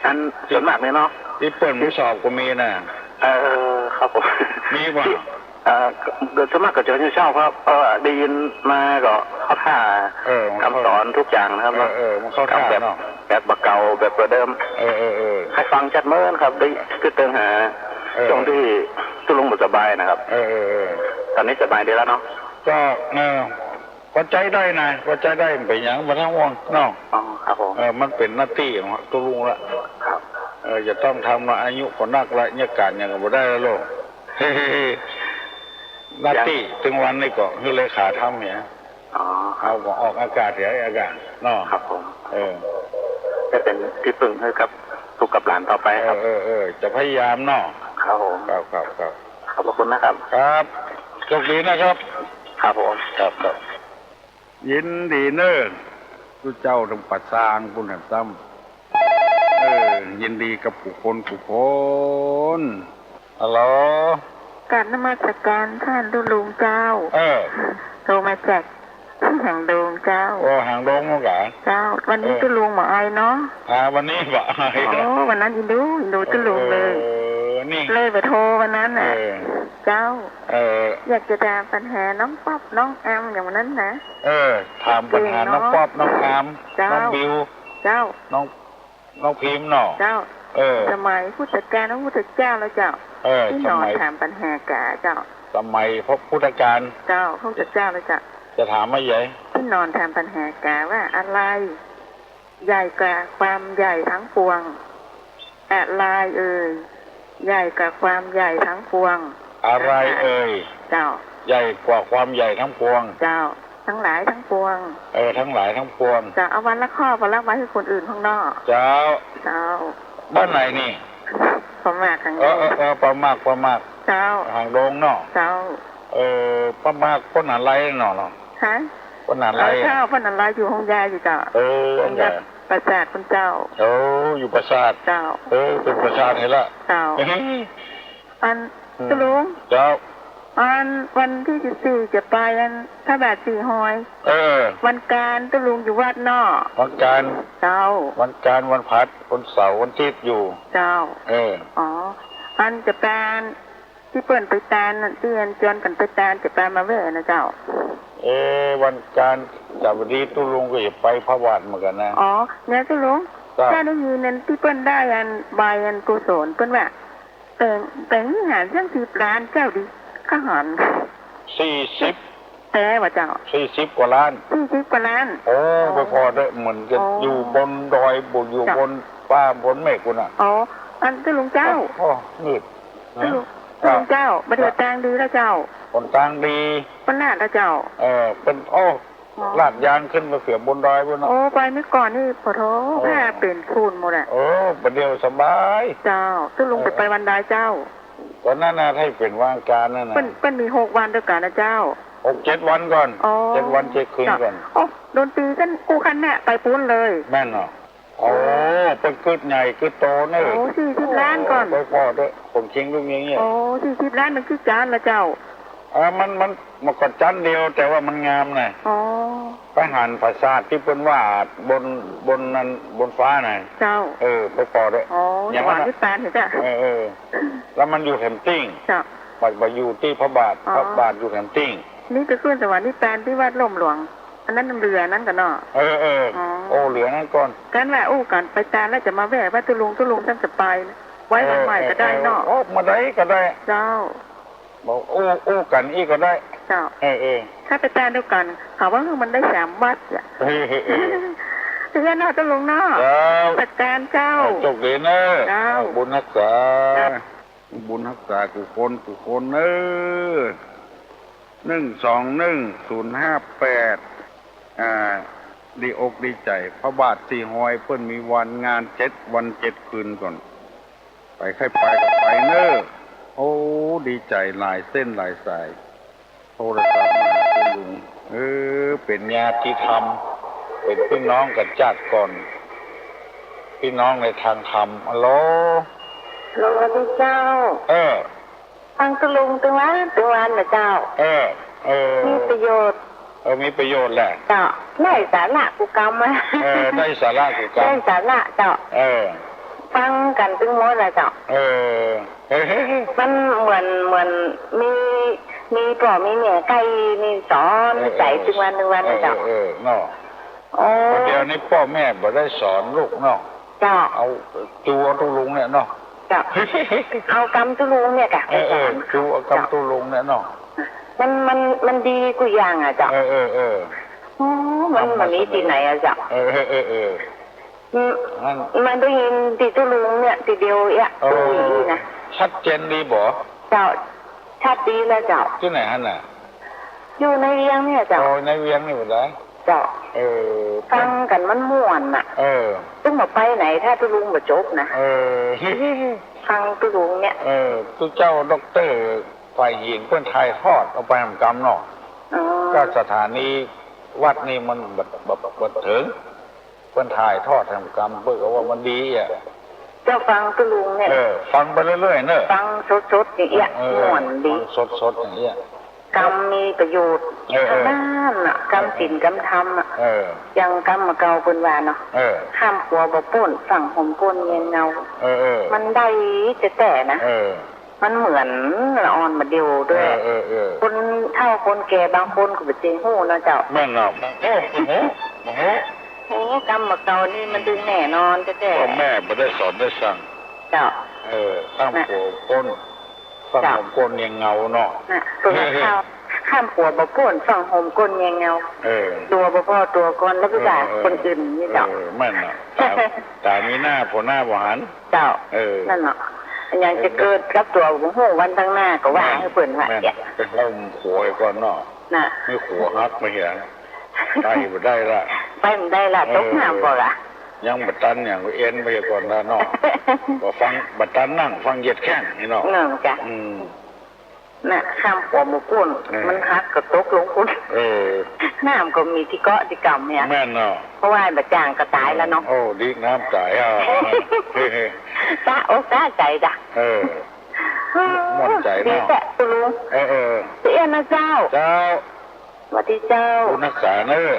อันส่วนมากเนี่ยเนาะที่เปิ้นผู้สอบก็มีน่ะครับผมมีว่าส่วนมากก็จะเช่าครับได้ยินมาก็เข้าท่าคำสอนทุกอย่างนะครับมันเข้าท่าเนาะแบบบักเก่าแบบประเดิมให้ฟังจัดเมื่อครับได้คือเตือนหาตรงที่ตุลุงบุสบายนะครับตอนนี้สบายดีแล้วเนาะก็พอใจได้นะพอใจได้ไปอย่างมาทั้งวันเนาะครับผมมันเป็นหน้าที่ของตุลุงละครับจะต้องทำอายุคนนักละเนี่ยการอย่างก็ได้แล้วโลกหน้าที่ถึงวันนี้ก็คือเลขาทำเนี่ยเอาก็ออกอากาศเสียอากาศเนาะครับผมจะเป็นที่พึ่งให้กับลูกกับหลานต่อไปครับจะพยายามเนาะครับผมครับขอบคุณนะครับครับโชคดีนะครับครับผมครับยินดีเนอะผู้เจ้าต้องปัดสร้างบุญแห่งซ้ำยินดีกับผู้คนฮัลโหลการนมัสการท่านลุงเจ้าโทรมาจากหางดงเจ้าหางดงมั้งกะเจ้าวันนี้ตุลุงมาไอเนาะวันนี้มาไอวันนั้นอินดูตุลุงเลยเลยไปโทรวันนั้นน่ะเจ้าอยากจะถามปัญหาน้องป๊อปน้องแอมอย่างวันนั้นนะถามปัญหาน้องป๊อปน้องแอมน้องบิวเจ้าน้องพิมพ์เนาะเจ้าสมัยพุทธกาลน้องพุทธเจ้าแล้วเจ้าที่นอนถามปัญหากาเจ้าสมัยพระพุทธการเจ้าพระพุทธเจ้าแล้วเจ้าจะถามว่าใหญ่ที่นอนถามปัญหากาว่าอะไรใหญ่กว่าความใหญ่ทั้งปวงอะไรใหญ่กว่าความใหญ่ทั้งปวงอะไรเจ้าใหญ่กว่าความใหญ่ทั้งปวงเจ้าทั้งหลายทั้งปวงทั้งหลายทั้งปวงจะเอาวันละข้อวันละไว้ให้คนอื่นข้างนอกเจ้าบ้านไหนนี่ประมากทางประมากเจ้าทางโรงเนาะเจ้าประมากคนอะไรเนาะฮะคนอะไรเจ้าคนอะไรอยู่ห้องยาอยู่เจ้าห้องยาประสาทคุณเจ้าอยู่ประสาทเจ้าเป็นประสาทเห็นละเจ้าอันตุลุงเจ้าวันที่14จะไปถ้าแบบ4 หอยวันการตุลุงอยู่วัดนอกวันการเจ้าวันการวันพัดวันเสาร์วันอาทิตย์อยู่เจ้าอันจะแปนที่เปิ่นไปตานเตือนจนกันไปตานจะแปนมาเว่นะเจ้าวันการจับวันนี้ตุลุงก็จะไปพระวัดเหมือนกันนะเนี่ยตุลุงถ้าได้ยินนั้นที่เปิ่นได้ใบกุศลเปิ่นว่า แต่งหารเรื่อง10 ล้านเจ้าดิข้าหอน 40แต่ว่าเจ้า40กว่าล้าน40 กว่าล้านโอ้ไปพอได้เหมือนกันอยู่บนดอยบุอยู่บนป่าบนเมฆคุณอ่ะอ๋ออันตุลุงเจ้าโอ้นืดตุลุงเจ้าบัดเดือตางดีแล้วเจ้าคนตางดีคนลาดแล้วเจ้าเป็นลาดยางขึ้นมาเสือบนดอยบนโอ้ไปเมื่อก่อนนี่พอโทแค่เป็นคูนหมดอ่ะประเดี๋ยวสบายเจ้าตุลุงไปวันใดเจ้าตอนนั้นนะให้เป็นว่างการนั่นนะเป็นมี6 วันด้วยกันนะเจ้า6-7 วันก่อน7 วัน7 คืนก่อนโดนตีกันกูคันแม่ไปปุ้นเลยแม่นเหรอเป็นกึดใหญ่กึดโตเนอะ40 ล้านก่อนไปพอด้วยผมคิงลูกนี้เนี่ย40 ล้านมันคือจานละเจ้ามันก็จานเดียวแต่ว่ามันงามน่ะไปหันภาษาที่เป็นว่าบนนั้นบนฟ้าน่ะเจ้าไปพอด้วยอย่างนั้นที่ปานเห็นจ้ะแล้วมันอยู่แคมปิ้งเจ้าไปอยู่ที่พระบาทอยู่แคมปิ้งนี่ก็ขึ้นสวรรค์ที่ปานที่วัดล่มหลวงอันนั้นเรือนั้นกันเนาะเหลือนั่นก่อนกันแหละกันไปตาแล้วจะมาแวะว่าตุลุงท่านจะไปไว้วันใหม่ก็ได้เนาะมาได้ก็ได้เจ้าบอกกันอีกก็ได้เจ้าถ้าไปตาเดียวกันเขาว่ามันได้3 วัดอ่ะเพื่อนเนาะตุลุงเนาะจัดการเจ้าจบเลยเนอะบุญรักษากูคน121-058ดีอกดีใจพระบาท4หอยเพิ่นมีวันงาน7 วัน 7 คืนก่อนไปใครไปก็ไปเนอะดีใจหลายเส้นหลายสายโทรศัพท์มาคุณลุงเป็นญาติธรรมเป็นพี่น้องกันจัดก่อนพี่น้องในทางธรรมฮัลโหลสวัสดีเจ้าทางตุลุงตัววันนะเจ้ามีประโยชน์มีประโยชน์แหละเจ้าได้สาระกูกรรมไหมได้สาระกูกรรมได้สาระเจ้าฟังกันตึงหมดเลยเจ้ามันเหมือนมีพ่อมีแม่ใกล้มีสอนใจตึงวันนะเจ้าเนาะเดี๋ยวนี้พ่อแม่บ่ได้สอนลูกเนาะเอาตัวตุลุงเนี่ยเนาะเอากรรมตุลุงเนี่ยกะจูเอากรรมตุลุงเนี่ยเนาะมันดีกูอย่างอ่ะจ้ะมันมีที่ไหนอ่ะจ้ะมันได้ยินติตุลุงเนี่ยทีเดียวอ่ะตุลุงนะชัดเจนดีบ่เจ้าชัดดีแล้วเจ้าที่ไหนฮะน่ะอยู่ในเวียงเนี่ยเจ้าในเวียงนี่บ่ได้เจ้าฟังกันมันม่วนน่ะซึ่งมาไปไหนถ้าตุลุงบ่จบนะฟังตุลุงเนี่ยตุเจ้าด็อกเตอร์ฝ่ายหญิงเพื่อนไทยทอดเอาไปทำกรรมเนาะก็สถานีวัดนี่มันบัดถึงเพื่อนไทยทอดทำกรรมเพื่อว่ามันดีอ่ะเจ้าฟังตุลุงเนี่ยฟังไปเรื่อยๆเนอะฟังสดๆอย่างเงี้ยม่วนดีสดๆอย่างเงี้ยกรรมมีประโยชน์ทางด้านน่ะกรรมศีลกรรมธรรมอ่ะยังกรรมเก่าเพิ่นว่าเนาะห้ามผัวบ่ป่นฝั่งห่มก้นเงียนเงามันได้แต่นะมันเหมือนละอ่อนมาเดียวด้วยคนเฒ่าคนแก่บางคนก็บ่เจงฮู้นะเจ้าแม่นเนาะกรรมเก่านี่มันดึงแน่นอนแท้ๆแม่บ่ได้สอนได้สั่งเจ้าข้ามผัวก้นฝั่งห่มก้นเงียนเงาเนาะตัวข้าวข้ามผัวบ่ป่นฝั่งห่มก้นเงียนเงาตัวบ่พอตัวก่อนแล้วก็ด่าคนอื่นนี่เจ้าแม่นเนาะแต่มีหน้าผัวหน้าบ่หันเจ้านั่นเนาะยังจะเกิดกับตัวของหูวันทั้งหน้าก็ว่าให้เปิ่นว่าเนี่ยเป็นเล่าขัวไอ้ก่อนเนาะไม่ขัวฮักไม่เห็นได้บ่ได้ละไปมันได้ละตกน้ำบ่ล่ะยังบัดตันอย่างเอ็นไปก่อนละเนาะก็ฟังบัดตันนั่งฟังเหยียดแข้งนี่เนาะนั่นจ้ะน่ะข้ามหัวหมูกุ้นมันฮักก็ตกลงคุณน้ำก็มีที่เกาะที่กำเนี่ยแม่นเนาะเพราะว่าบัดจางก็ตายแล้วเนาะโอ้ดีน้ำตายอ่ะตาโอ้ตาใจจ้ะหมดใจเนาะตุลุงเสียนะเจ้าสวัสดีเจ้าคุณนักษาเนอะ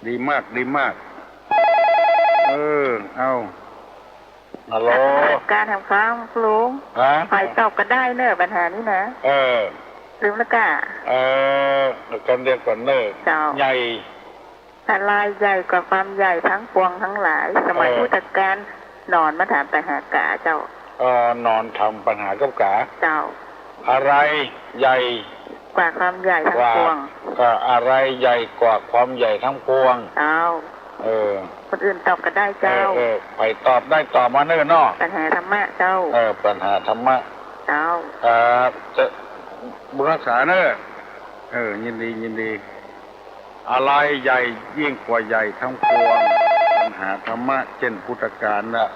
ดีมากเอาฮัลโหลการทำข้าวลุงไฟตอบก็ได้เนอะปัญหานี้นะลืมแล้วก้ากันเดียวกันเนอะใหญ่อะไรใหญ่กว่าความใหญ่ทั้งปวงทั้งหลายสมัยพุทธกาล นอนมาถามปัญหากาเจ้า นอนทำปัญหากับกา เจ้า อะไรใหญ่ กว่าความใหญ่ทั้งปวง ก็อะไรใหญ่กว่าความใหญ่ทั้งปวง เจ้า คนอื่นตอบก็ได้เจ้า ไปตอบได้ตอบมาเนิ่นเนาะ ปัญหาธรรมะเจ้า ปัญหาธรรมะ เจ้า จะบุญรักษาเนอะยินดี อะไรใหญ่ยิ่งกว่าใหญ่ทั้งปวง ปัญหาธรรมะเช่นพุทธการน่ะ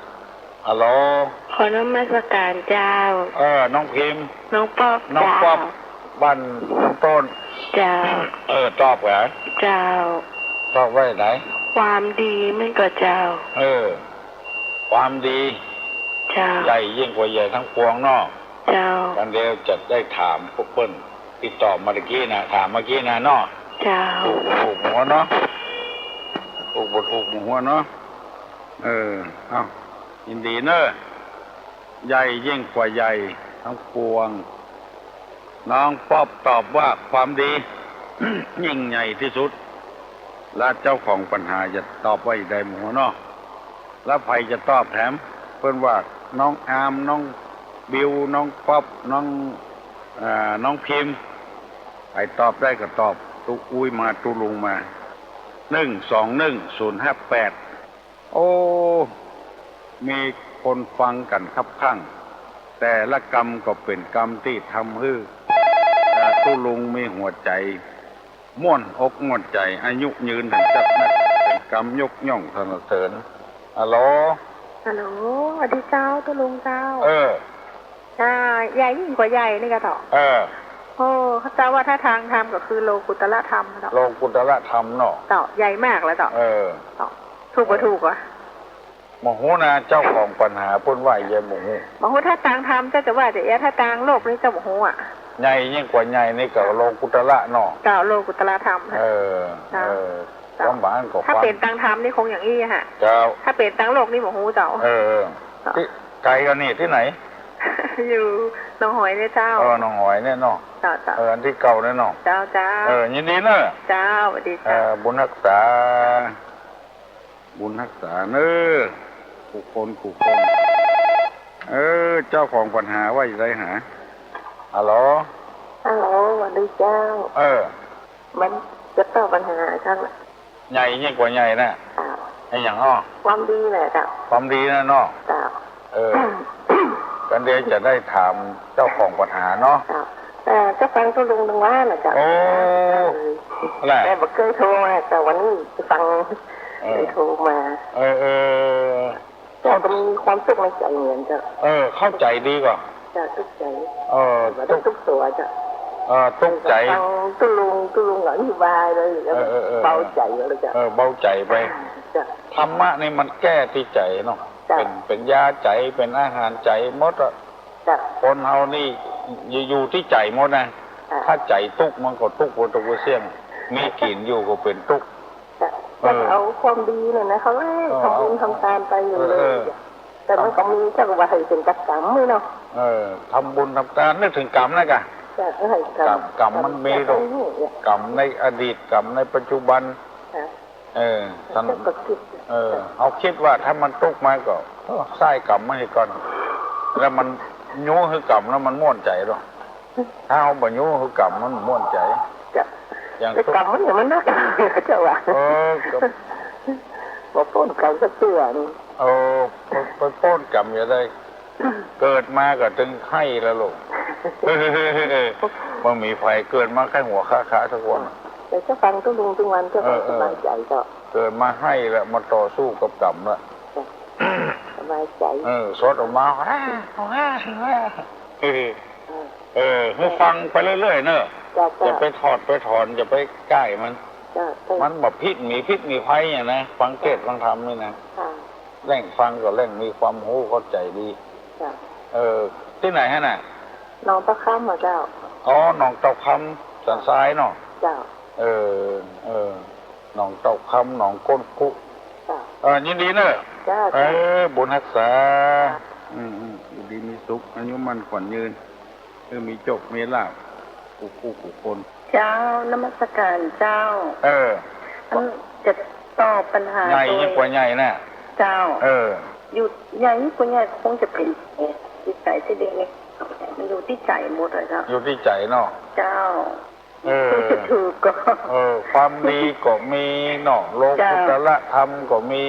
ฮัลโหล ขอนมัสการเจ้า น้องพิมพ์ น้องป๊อบ น้องป๊อบบ้านน้องต้น เจ้า ตอบเหรอ เจ้า ตอบไว้ไหน ความดีมันก็เจ้า ความดี เจ้า ใหญ่ยิ่งกว่าใหญ่ทั้งปวงเนาะ เจ้า กันเดียวจะได้ถามพวกเปิ้ลติดต่อมาเมื่อกี้นะถามเมื่อกี้นะเนาะ เจ้า ถูกหัวเนาะถูกหัวเนาะเอายินดีเนอะใหญ่ยิ่งกว่าใหญ่ทั้งปวงน้องป๊อบตอบว่าความดี ยิ่งใหญ่ที่สุดและเจ้าของปัญหาจะตอบว่าอีกใดหัวเนาะแล้วใครจะตอบแถมเพิ่นว่าน้องอามน้องบิวน้องป๊อบน้องพิมพ์ใครตอบได้ก็ตอบตุอุ้ยมาตุลุงมา1211058โอ้มีคนฟังกันครับข้างแต่ละกรรมก็เป็นกรรมที่ทำให้ตุลุงมีหัวใจม่วนอกม่วนใจอายุยืนถึงจัดนักเป็นกรรมยกย่องสรรเสริญฮัลโหล ฮัลโหลสวัสดีเจ้าตุลุงเจ้า ใหญ่ยิ่งกว่าใหญ่นี่ก็ต่อเขาเจ้าว่าถ้าทางธรรมก็คือโลกุตละธรรมเนาะ โลกุตละธรรมเนาะ ต่อใหญ่มากแล้วต่อถูกกว่าถูกวะ โมโหนะเจ้าของปัญหาพูดว่าใหญ่โมโห ถ้าทางธรรมจะว่าแต่ถ้าทางโลกนี่จะโมโหอ่ะ ใหญ่ยิ่งกว่าใหญ่นี่ก็โลกุตละเนาะ เจ้าโลกุตละธรรมความหมายก็ถ้าเป็นทางธรรมนี่คงอย่างนี้ฮะ เจ้า ถ้าเป็นทางโลกนี่โมโหเจ้าที่ไกลกันนี่ที่ไหน อยู่หนองหอยเนี่ยเจ้าหนองหอยเนี่ยเนาะอันที่เก่าเนี่ยเนาะเจ้ายินดีเนอะเจ้าสวัสดีเจ้าบุญรักษาเนอะกูคนเจ้าของปัญหาว่าอย่างไรหาฮัลโหลสวัสดีเจ้ามันจะตอบปัญหาช่างใหญ่ยิ่งกว่าใหญ่นะไอ้อย่างความดีแหละเจ้าความดีนะเนาะกันเดี๋ยวจะได้ถามเจ้าของปัญหาเนาะเจ้าฟังตุลุงดังว่าน่ะจ้ะแต่บอกเคยโทรมาแต่วันนี้จะฟังโทรมาเจ้าก็มีความสุขในใจเหมือนจ้ะเข้าใจดีกว่าจ้ะทุกใจทุกตัวจ้ะทุกใจฟังตุลุงอธิบายเลยเบาใจเลยจ้ะเบาใจไปธรรมะนี่มันแก้ที่ใจเนาะเป็นยาใจเป็นอาหารใจหมดอ่ะคนเฮานี่อยู่ที่ใจหมดนะถ้าใจทุกข์มันก็ทุกข์บนตัวเสี่ยงมีกินอยู่ก็เป็นทุกข์เอาความดีเนี่ยนะเขาทำบุญทำทานไปอยู่เลยแต่มันก็มีเจ้าว่าให้เป็นกรรมมือเนาะทำบุญทำทานนึกถึงกรรมนะกะกรรมมันมีหรอกกรรมในอดีตกรรมในปัจจุบันท่านเอาคิดว่าถ้ามันทุกข์มาก็ใส่กรรมมาให้ก่อนแล้วมันยู้คือกรรมแล้วมันม่วนใจหรอถ้าเอาบ่ยู้คือกรรมมันม่วนใจอย่างกรรมมันอย่างมันนักเจ้าว่าบ่ป้นกรรมสักตัวนี่ป้นกรรมอย่าได้เกิดมาก็ถึงไข้แล้วลูกมันมีไฟเกิดมาแค่หัวขาทุกคนแต่เจ้าฟังทุกลุงทุกวันเจ้าสบายใจเจ้าเกิดมาให้แล้วมาต่อสู้กับกรรมละสบายใจสดออกมาให้ฟังไปเรื่อยๆเนอะอย่าไปถอดไปถอนอย่าไปใกล้มันแบบพิษมีภัยอย่างนะฟังเทศน์ฟังธรรมนี่นะแร่งฟังก็แร่งมีความรู้เข้าใจดีที่ไหนฮะน่ะน้องตะคำเหรอเจ้าหนองตะคำสันทรายเนาะเจ้าหนองตะคำหนองก้นคุยินดีเนอะบุญรักษาดีมีสุขอายุมันขวัญยืนมีโจกมีลาภคู่คนเจ้านมัสการเจ้าจะตอบปัญหาใหญ่ยิ่งกว่าใหญ่น่ะเจ้า ใหญ่กว่าใหญ่คงจะเป็นจิตใจที่เด็กเนี่ยมันอยู่ที่ใจหมดเลยเจ้าอยู่ที่ใจเนาะเจ้าคือจะถือก็ความดีก็มีเนาะโลกุตละธรรมก็มี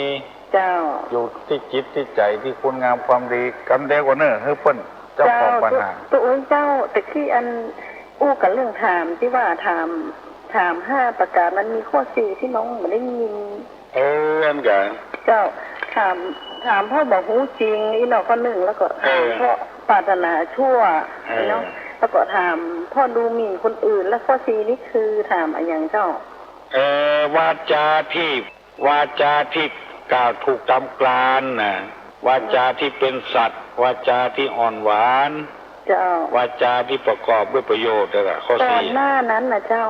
เจ้าอยู่ที่จิตที่ใจที่คุณงามความดีกันเดียวกว่าเนอะเฮ้ยเปิ้นเจ้าของปัญหาตัวเจ้าแต่ที่อันอู้กับเรื่องถามที่ว่าถาม5ประการมันมีข้อ4ที่น้องไม่ได้ยินอันกันเจ้าถามพ่อบอกหูจริงอีเราก็1แล้วก็ถามพ่อปรารถนาชั่วเนาะแล้วก็ถามพ่อดูหมิ่นคนอื่นแล้วข้อ4นี่คือถามอะไรอย่างเจ้าวาจาที่กล่าวถูกตามกลานน่ะวาจาที่เป็นสัตว์วาจาที่อ่อนหวานเจ้าวาจาที่ประกอบด้วยประโยชน์น่ะข้อ4ก่อนหน้านั้นนะเจ้า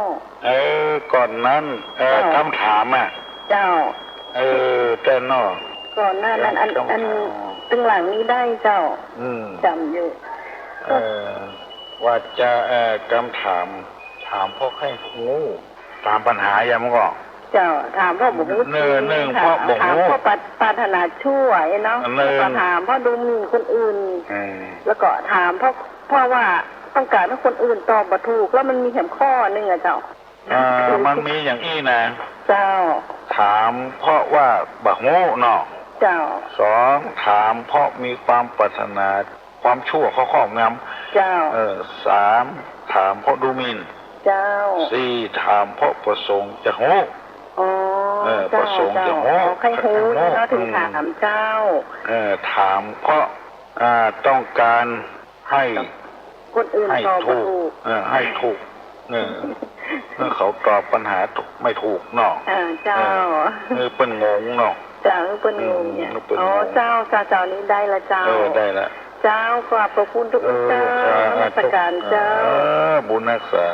ก่อนนั้นคำถามอ่ะเจ้าแต่นอกก่อนหน้านั้นอันตึงหลังนี้ได้เจ้าจำอยู่ว่าจะคำถามพ่อให้หูตามปัญหายังมั้งก็เจ้าถามพ่อบอกหนึ่งพ่อบอกถามพ่อปรารถนาชั่วเนาะแล้วก็ถามพ่อดูหมิ่นคนอื่นแล้วก็ถามพ่อว่าต้องการให้คนอื่นตอบบ่ถูกแล้วมันมีแถมข้อนึงอะเจ้ามันมีอย่างนี้นะเจ้าถามเพราะว่าบักโง่เนาะเจ้า2ถามเพราะมีความปรารถนาความชั่วข้อครอบงำเจ้า3ถามเพราะดูหมิ่นเจ้า4ถามเพราะประสงค์จะโง่ประสงค์จะโง่ใครโง่เนาะถึงถามเจ้าถามเพราะต้องการให้คนอื่นตอบถูกให้ถูกเมื่อเขาตอบปัญหาไม่ถูกเนาะเจ้าเปิ้นงงเนาะเจ้าเปิ้นงงเนี่ยเจ้านี้ได้ละเจ้าได้ละเจ้ากราบขอบคุณทุกเจ้าราชการเจ้าบุญรักษา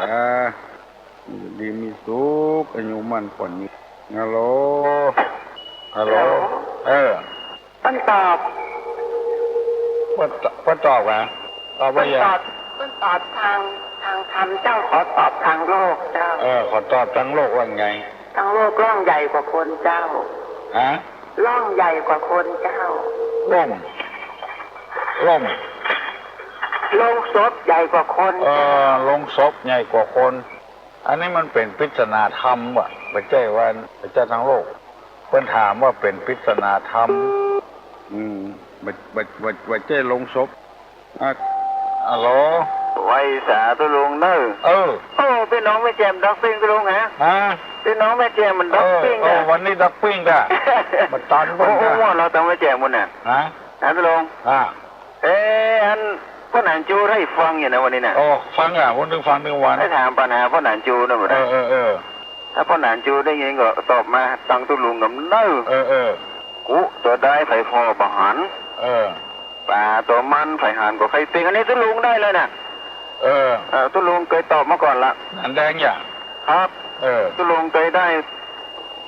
ดีมีสุขอายุมั่นขวัญยืนฮัลโหลเปิ้นตอบนะตอบว่ายังเปิ้นตอบทางธรรมเจ้าขอตอบทางโลกเจ้าขอตอบทางโลกว่าไงทางโลกร่องใหญ่กว่าคนเจ้าร่องใหญ่กว่าคนเจ้าล่มลงศพใหญ่กว่าคนลงศพใหญ่กว่าคนอันนี้มันเป็นปริศนาธรรมว่ะไม่ใช่ว่าไม่ใช่ทั้งโลกเพิ่นถามว่าเป็นปริศนาธรรมไม่ใช่ลงศพฮัลโหลไว้สาตุลุงเนอะเป็นน้องแม่แจมด็อกปิ้งตุลุงฮะเป็นน้องแม่แจมมันด็อกปิ้งวันนี้ด็อกปิ้งอ่ะมันตอนวันเราต้องแม่แจมมันน่ะตุลุงอันพ่อหนานจูให้ฟังอย่างนะวันนี้น่ะฟังอ่ะวันนึงฟัง1วันให้ถามปัญหาพ่อหนานจูนะหมดถ้าพ่อหนานจูได้ยินก็ตอบมาตังตุลุงกับเนอะกูตัวได้ไผ่พอประหารป่าตัวมันไผ่หานก็ใครติงอันนี้ตุลุงได้เลยน่ะตุลุงเคยตอบมาก่อนละนันแดงอย่างครับตุลุงเคยได้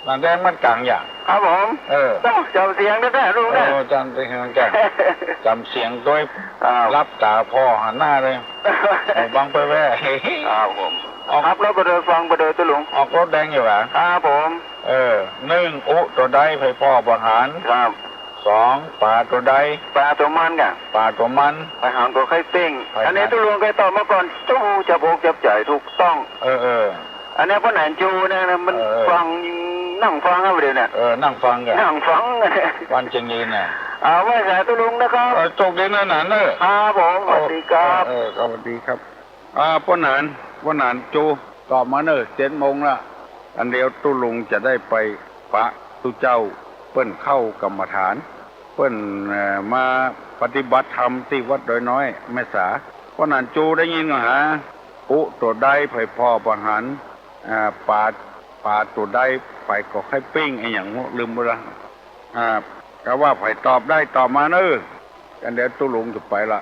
นันแดงมันกลางอย่างครับผมต้องจำเสียงได้ลุงนะจำเสียงกันจำเสียงด้วยรับตาพ่อหันหน้าเลยบังไปแว่ครับผมครับแล้วไปเดินฟังไปเดินตุลุงออกรถแดงอยู่หรอครับผม1อุตัวใดไผ่พ่อประหารครับ2ปลาตัวใดปลาตัวมันกันปลาตัวมันไผ่หางตัวไข่ติ้งอันนี้ตุลุงเคยตอบมาก่อนตู้จับอกจับใจถูกต้องอันนี้พ่อหนานจูเนี่ยมันฟังนั่งฟังครับเดี๋ยวเนี่ยนั่งฟังกันนั่งฟังวันจริงยืนน่ะไว้สายตุลุงนะครับโชคดีนะหนานครับผมสวัสดีครับสวัสดีครับพ่อหนานจูตอบมา7 โมงละอันเดียวตุลุงจะได้ไปปะตุเจ้าเปิ้นเข้ากรรมฐานเปิ้นมาปฏิบัติธรรมที่วัดดอยน้อยแม่สาพ่อหนานจูได้ยินเหรอฮะอุตัวใดไผ่พ่อประหารปลาตัวใดไผ่ก็ให้ปิ้งไอ้อย่างลืมไปละก็ว่าไผ่ตอบได้ตอบมากันเดี๋ยวตุลุงจะไปละ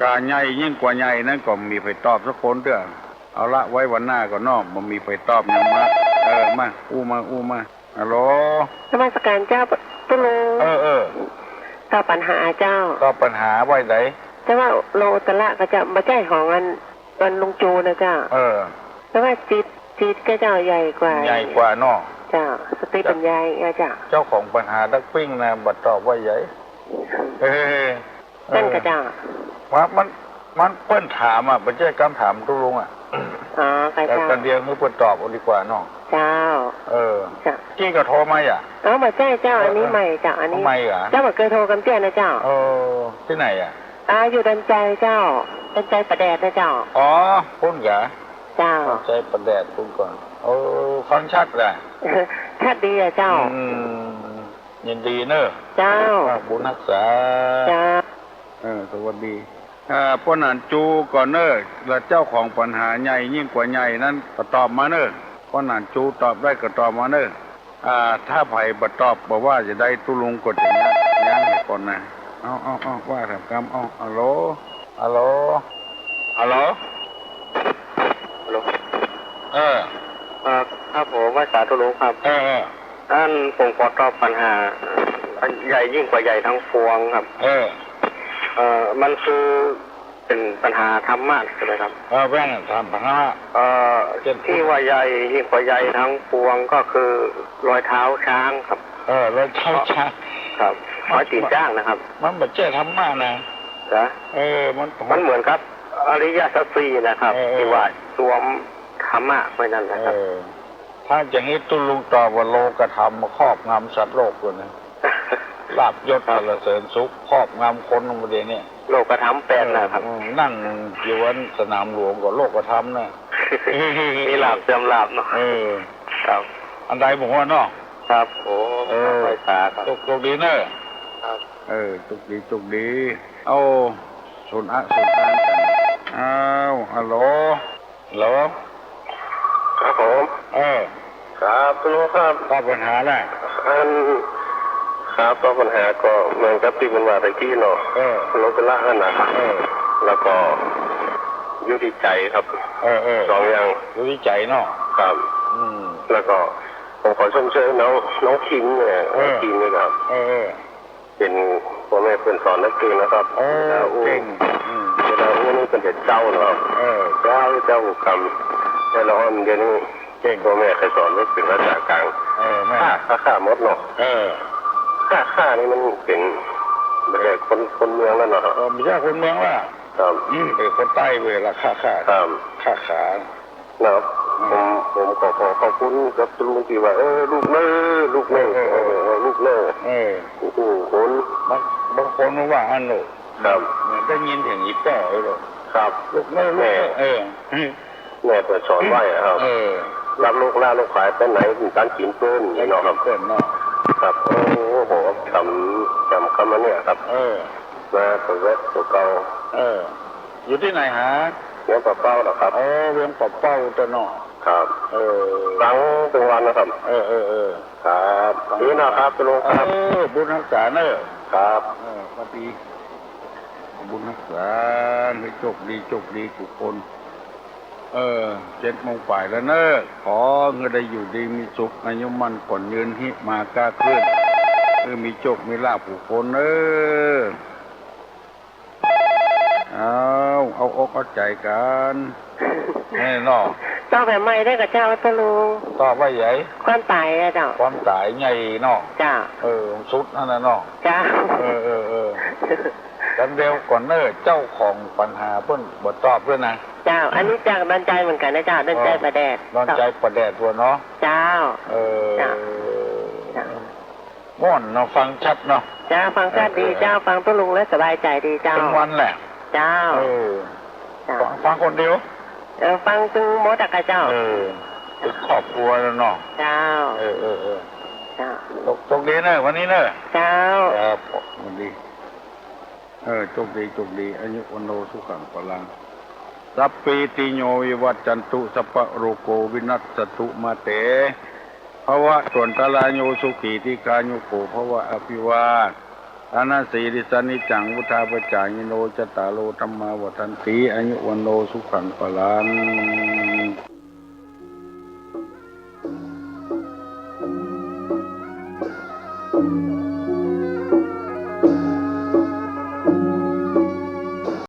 การใหญ่ยิ่งกว่าใหญ่นั่นก็มีไผ่ตอบสักคนเด้อเอาละไว้วันหน้าก็นอกมันมีไผ่ตอบยังมามาอู้มาฮัลโหลนมัสการเจ้าตุลุงตอบปัญหาเจ้าตอบปัญหาไว้ไหนแต่ว่าโลตละก็จะมาแจ้ของอันลุงจูนะเจ้าแต่ว่าจิตก็เจ้าใหญ่กว่าเนาะเจ้าสติปัญญาเจ้าเจ้าของปัญหาดักปิ้งนะบัดตอบว่าใหญ่ นั่นก็เจ้ามันเปิ้นถามอ่ะไม่ใช่คำถามตุลุงอ่ะอ๋อใครเจ้ากันเดียวคือเปิ้นตอบดีกว่าน้องเจ้ากี้ก็โทรมาอ่ะมาใช่เจ้าอันนี้ใหม่เจ้าอันนี้ใหม่เหรอเจ้าเคยโทรกันเตี้ยนะเจ้าที่ไหนอ่ะอยู่ดันใจเจ้าดันใจประแดดนะเจ้าอ๋อพุ่นเหรอเจ้าดันใจประแดดพุ่นก่อนฟังชัดเลยชัดดีอ่ะเจ้ายินดีเนอะเจ้าบุญรักษาเจ้าสวัสดีป้นอ่านจูก่อนเนอะแล้วเจ้าของปัญหาใหญ่ยิ่งกว่าใหญ่นั้นก็ตอบมาเนอะป้นอ่านจูตอบได้ก็ตอบมาเนอะถ้าไผ่บัดตอบบอกว่าจะได้ตุลุงกดอย่างนี้ย่างให้ก่อนนะเอาว่าถามคำฮัลโหลครับผมว่าสาธุลุงครับท่านผมขอตอบปัญหาใหญ่ยิ่งกว่าใหญ่ทั้งพวงครับมันคือเป็นปัญหาธรรมะใช่ไหมครับแว่งทำปัญหาที่ว่าใหญ่ยิ่งกว่าใหญ่ทั้งพวงก็คือรอยเท้าช้างครับรอยเท้าช้างครับรอยตีนจ้างนะครับมันแบบเจ้ธรรมะนะมันเหมือนครับอริยสัจสี่นะครับที่ว่าสวมธรรมะไปนั่นนะครับถ้าอย่างนี้ตุลุงตอบว่าโลกธรรมมาครอบงำสัตว์โลกเลยนะลาบยศสรรเสริญสุขครอบงำคนประเดี๋ยวนี้โลกธรรมแปลนะครับนั่งอยู่วันสนามหลวงก็โลกธรรมนะมีลาบเติมลาบเนาะครับอันใดบอกว่าเนาะครับโอ้ไปสาครับจุกดีเนอะจุกดีเอาชนอ่านกันฮัลโหลครับผมครับลุงครับตอบปัญหาได้ครับตอบปัญหาก็เหมือนกับที่มันว่าตะกี้เนาะลงเป็นละอันนะครับแล้วก็ยุติใจครับสองอย่างยุติใจเนาะครับแล้วก็ผมขอชมเชยน้องคิงเนี่ยคิงนี่ครับเป็นพ่อแม่เพื่อนสอนนักเก่งนะครับเก่งเวลานี่เป็นเด็กเจ้าเนาะเจ้ากรรมแต่ละอันเดี๋ยวนี้พ่อแม่เคยสอนว่าเป็นภาษากลางข้ามดเนาะข้านี่มันเป็นไม่ใช่คนเมืองแล้วเนาะไม่ใช่คนเมืองล่ะครับเป็นคนใต้เวลาข้าขานะครับผมขอขอบคุณกับลุงที่ว่าลูกเน่คนบางคนว่าอันโนครับได้ยินอย่างนี้ก็เลยครับลูกแม่แม่เปิดสอนไว้ครับรับลูกล่าลูกขายไปไหนถึงการกินเปิ้ลเนาะครับครับโอ้โหจำคำนี้ครับมาตัวเวทตัวเก่าอยู่ที่ไหนฮะเรื่องปะเป้าเหรอครับเรื่องปะเป้าตัวเนาะครับตั้งเป็นวันนะครับครับนี่นะครับเป็นโรงครับบุญรักษาเนอะครับพอดีบุญรักษาให้โชคดีทุกคน7 โมงป่ายแล้วเนอะขอเงินได้อยู่ดีมีสุขอายุมั่นก่อนยืนหิมากล้าขึ้นมีโชคมีลาภผู้คนเอาอกเอาใจกันแน่นอนตอบแบบไม่ได้กับเจ้าตะลุงตอบว่าใหญ่ความตายอะเจ้าความตายใหญ่เนาะจ้าสุดนั่นน่ะเนาะจ้ากันเดียวก่อนเนอะเจ้าของปัญหาเพิ่นบ่ตอบด้วยนะเจ้าอันนี้จากดันใจเหมือนกันนะเจ้าดันใจประแดดดันใจประแดดตัวเนาะเจ้าม่อนเนาะฟังชัดเนาะจ้าฟังชัดดีเจ้าฟังตะลุงแล้วสบายใจดีเจ้าเป็นวันแหละเจ้าฟังคนเดียวฟังตึงมดกับเจ้าเป็นครอบครัวแล้วเนาะเจ้าโชคดีเนอะวันนี้เนอะเจ้าครับวันดีโชคดีอายุวันโนสุขังพลังสัพพิติโยวิวัจจันตุสัพพะโรโกวินัสสตุมาเตภวะส่วนตลาโยสุขีติกายุโกภวะอภิวาทานาสีริสนิจังวุธาปจายโนจตารโลธรรมาวัฏันติอายุวันโนสุขังพลัง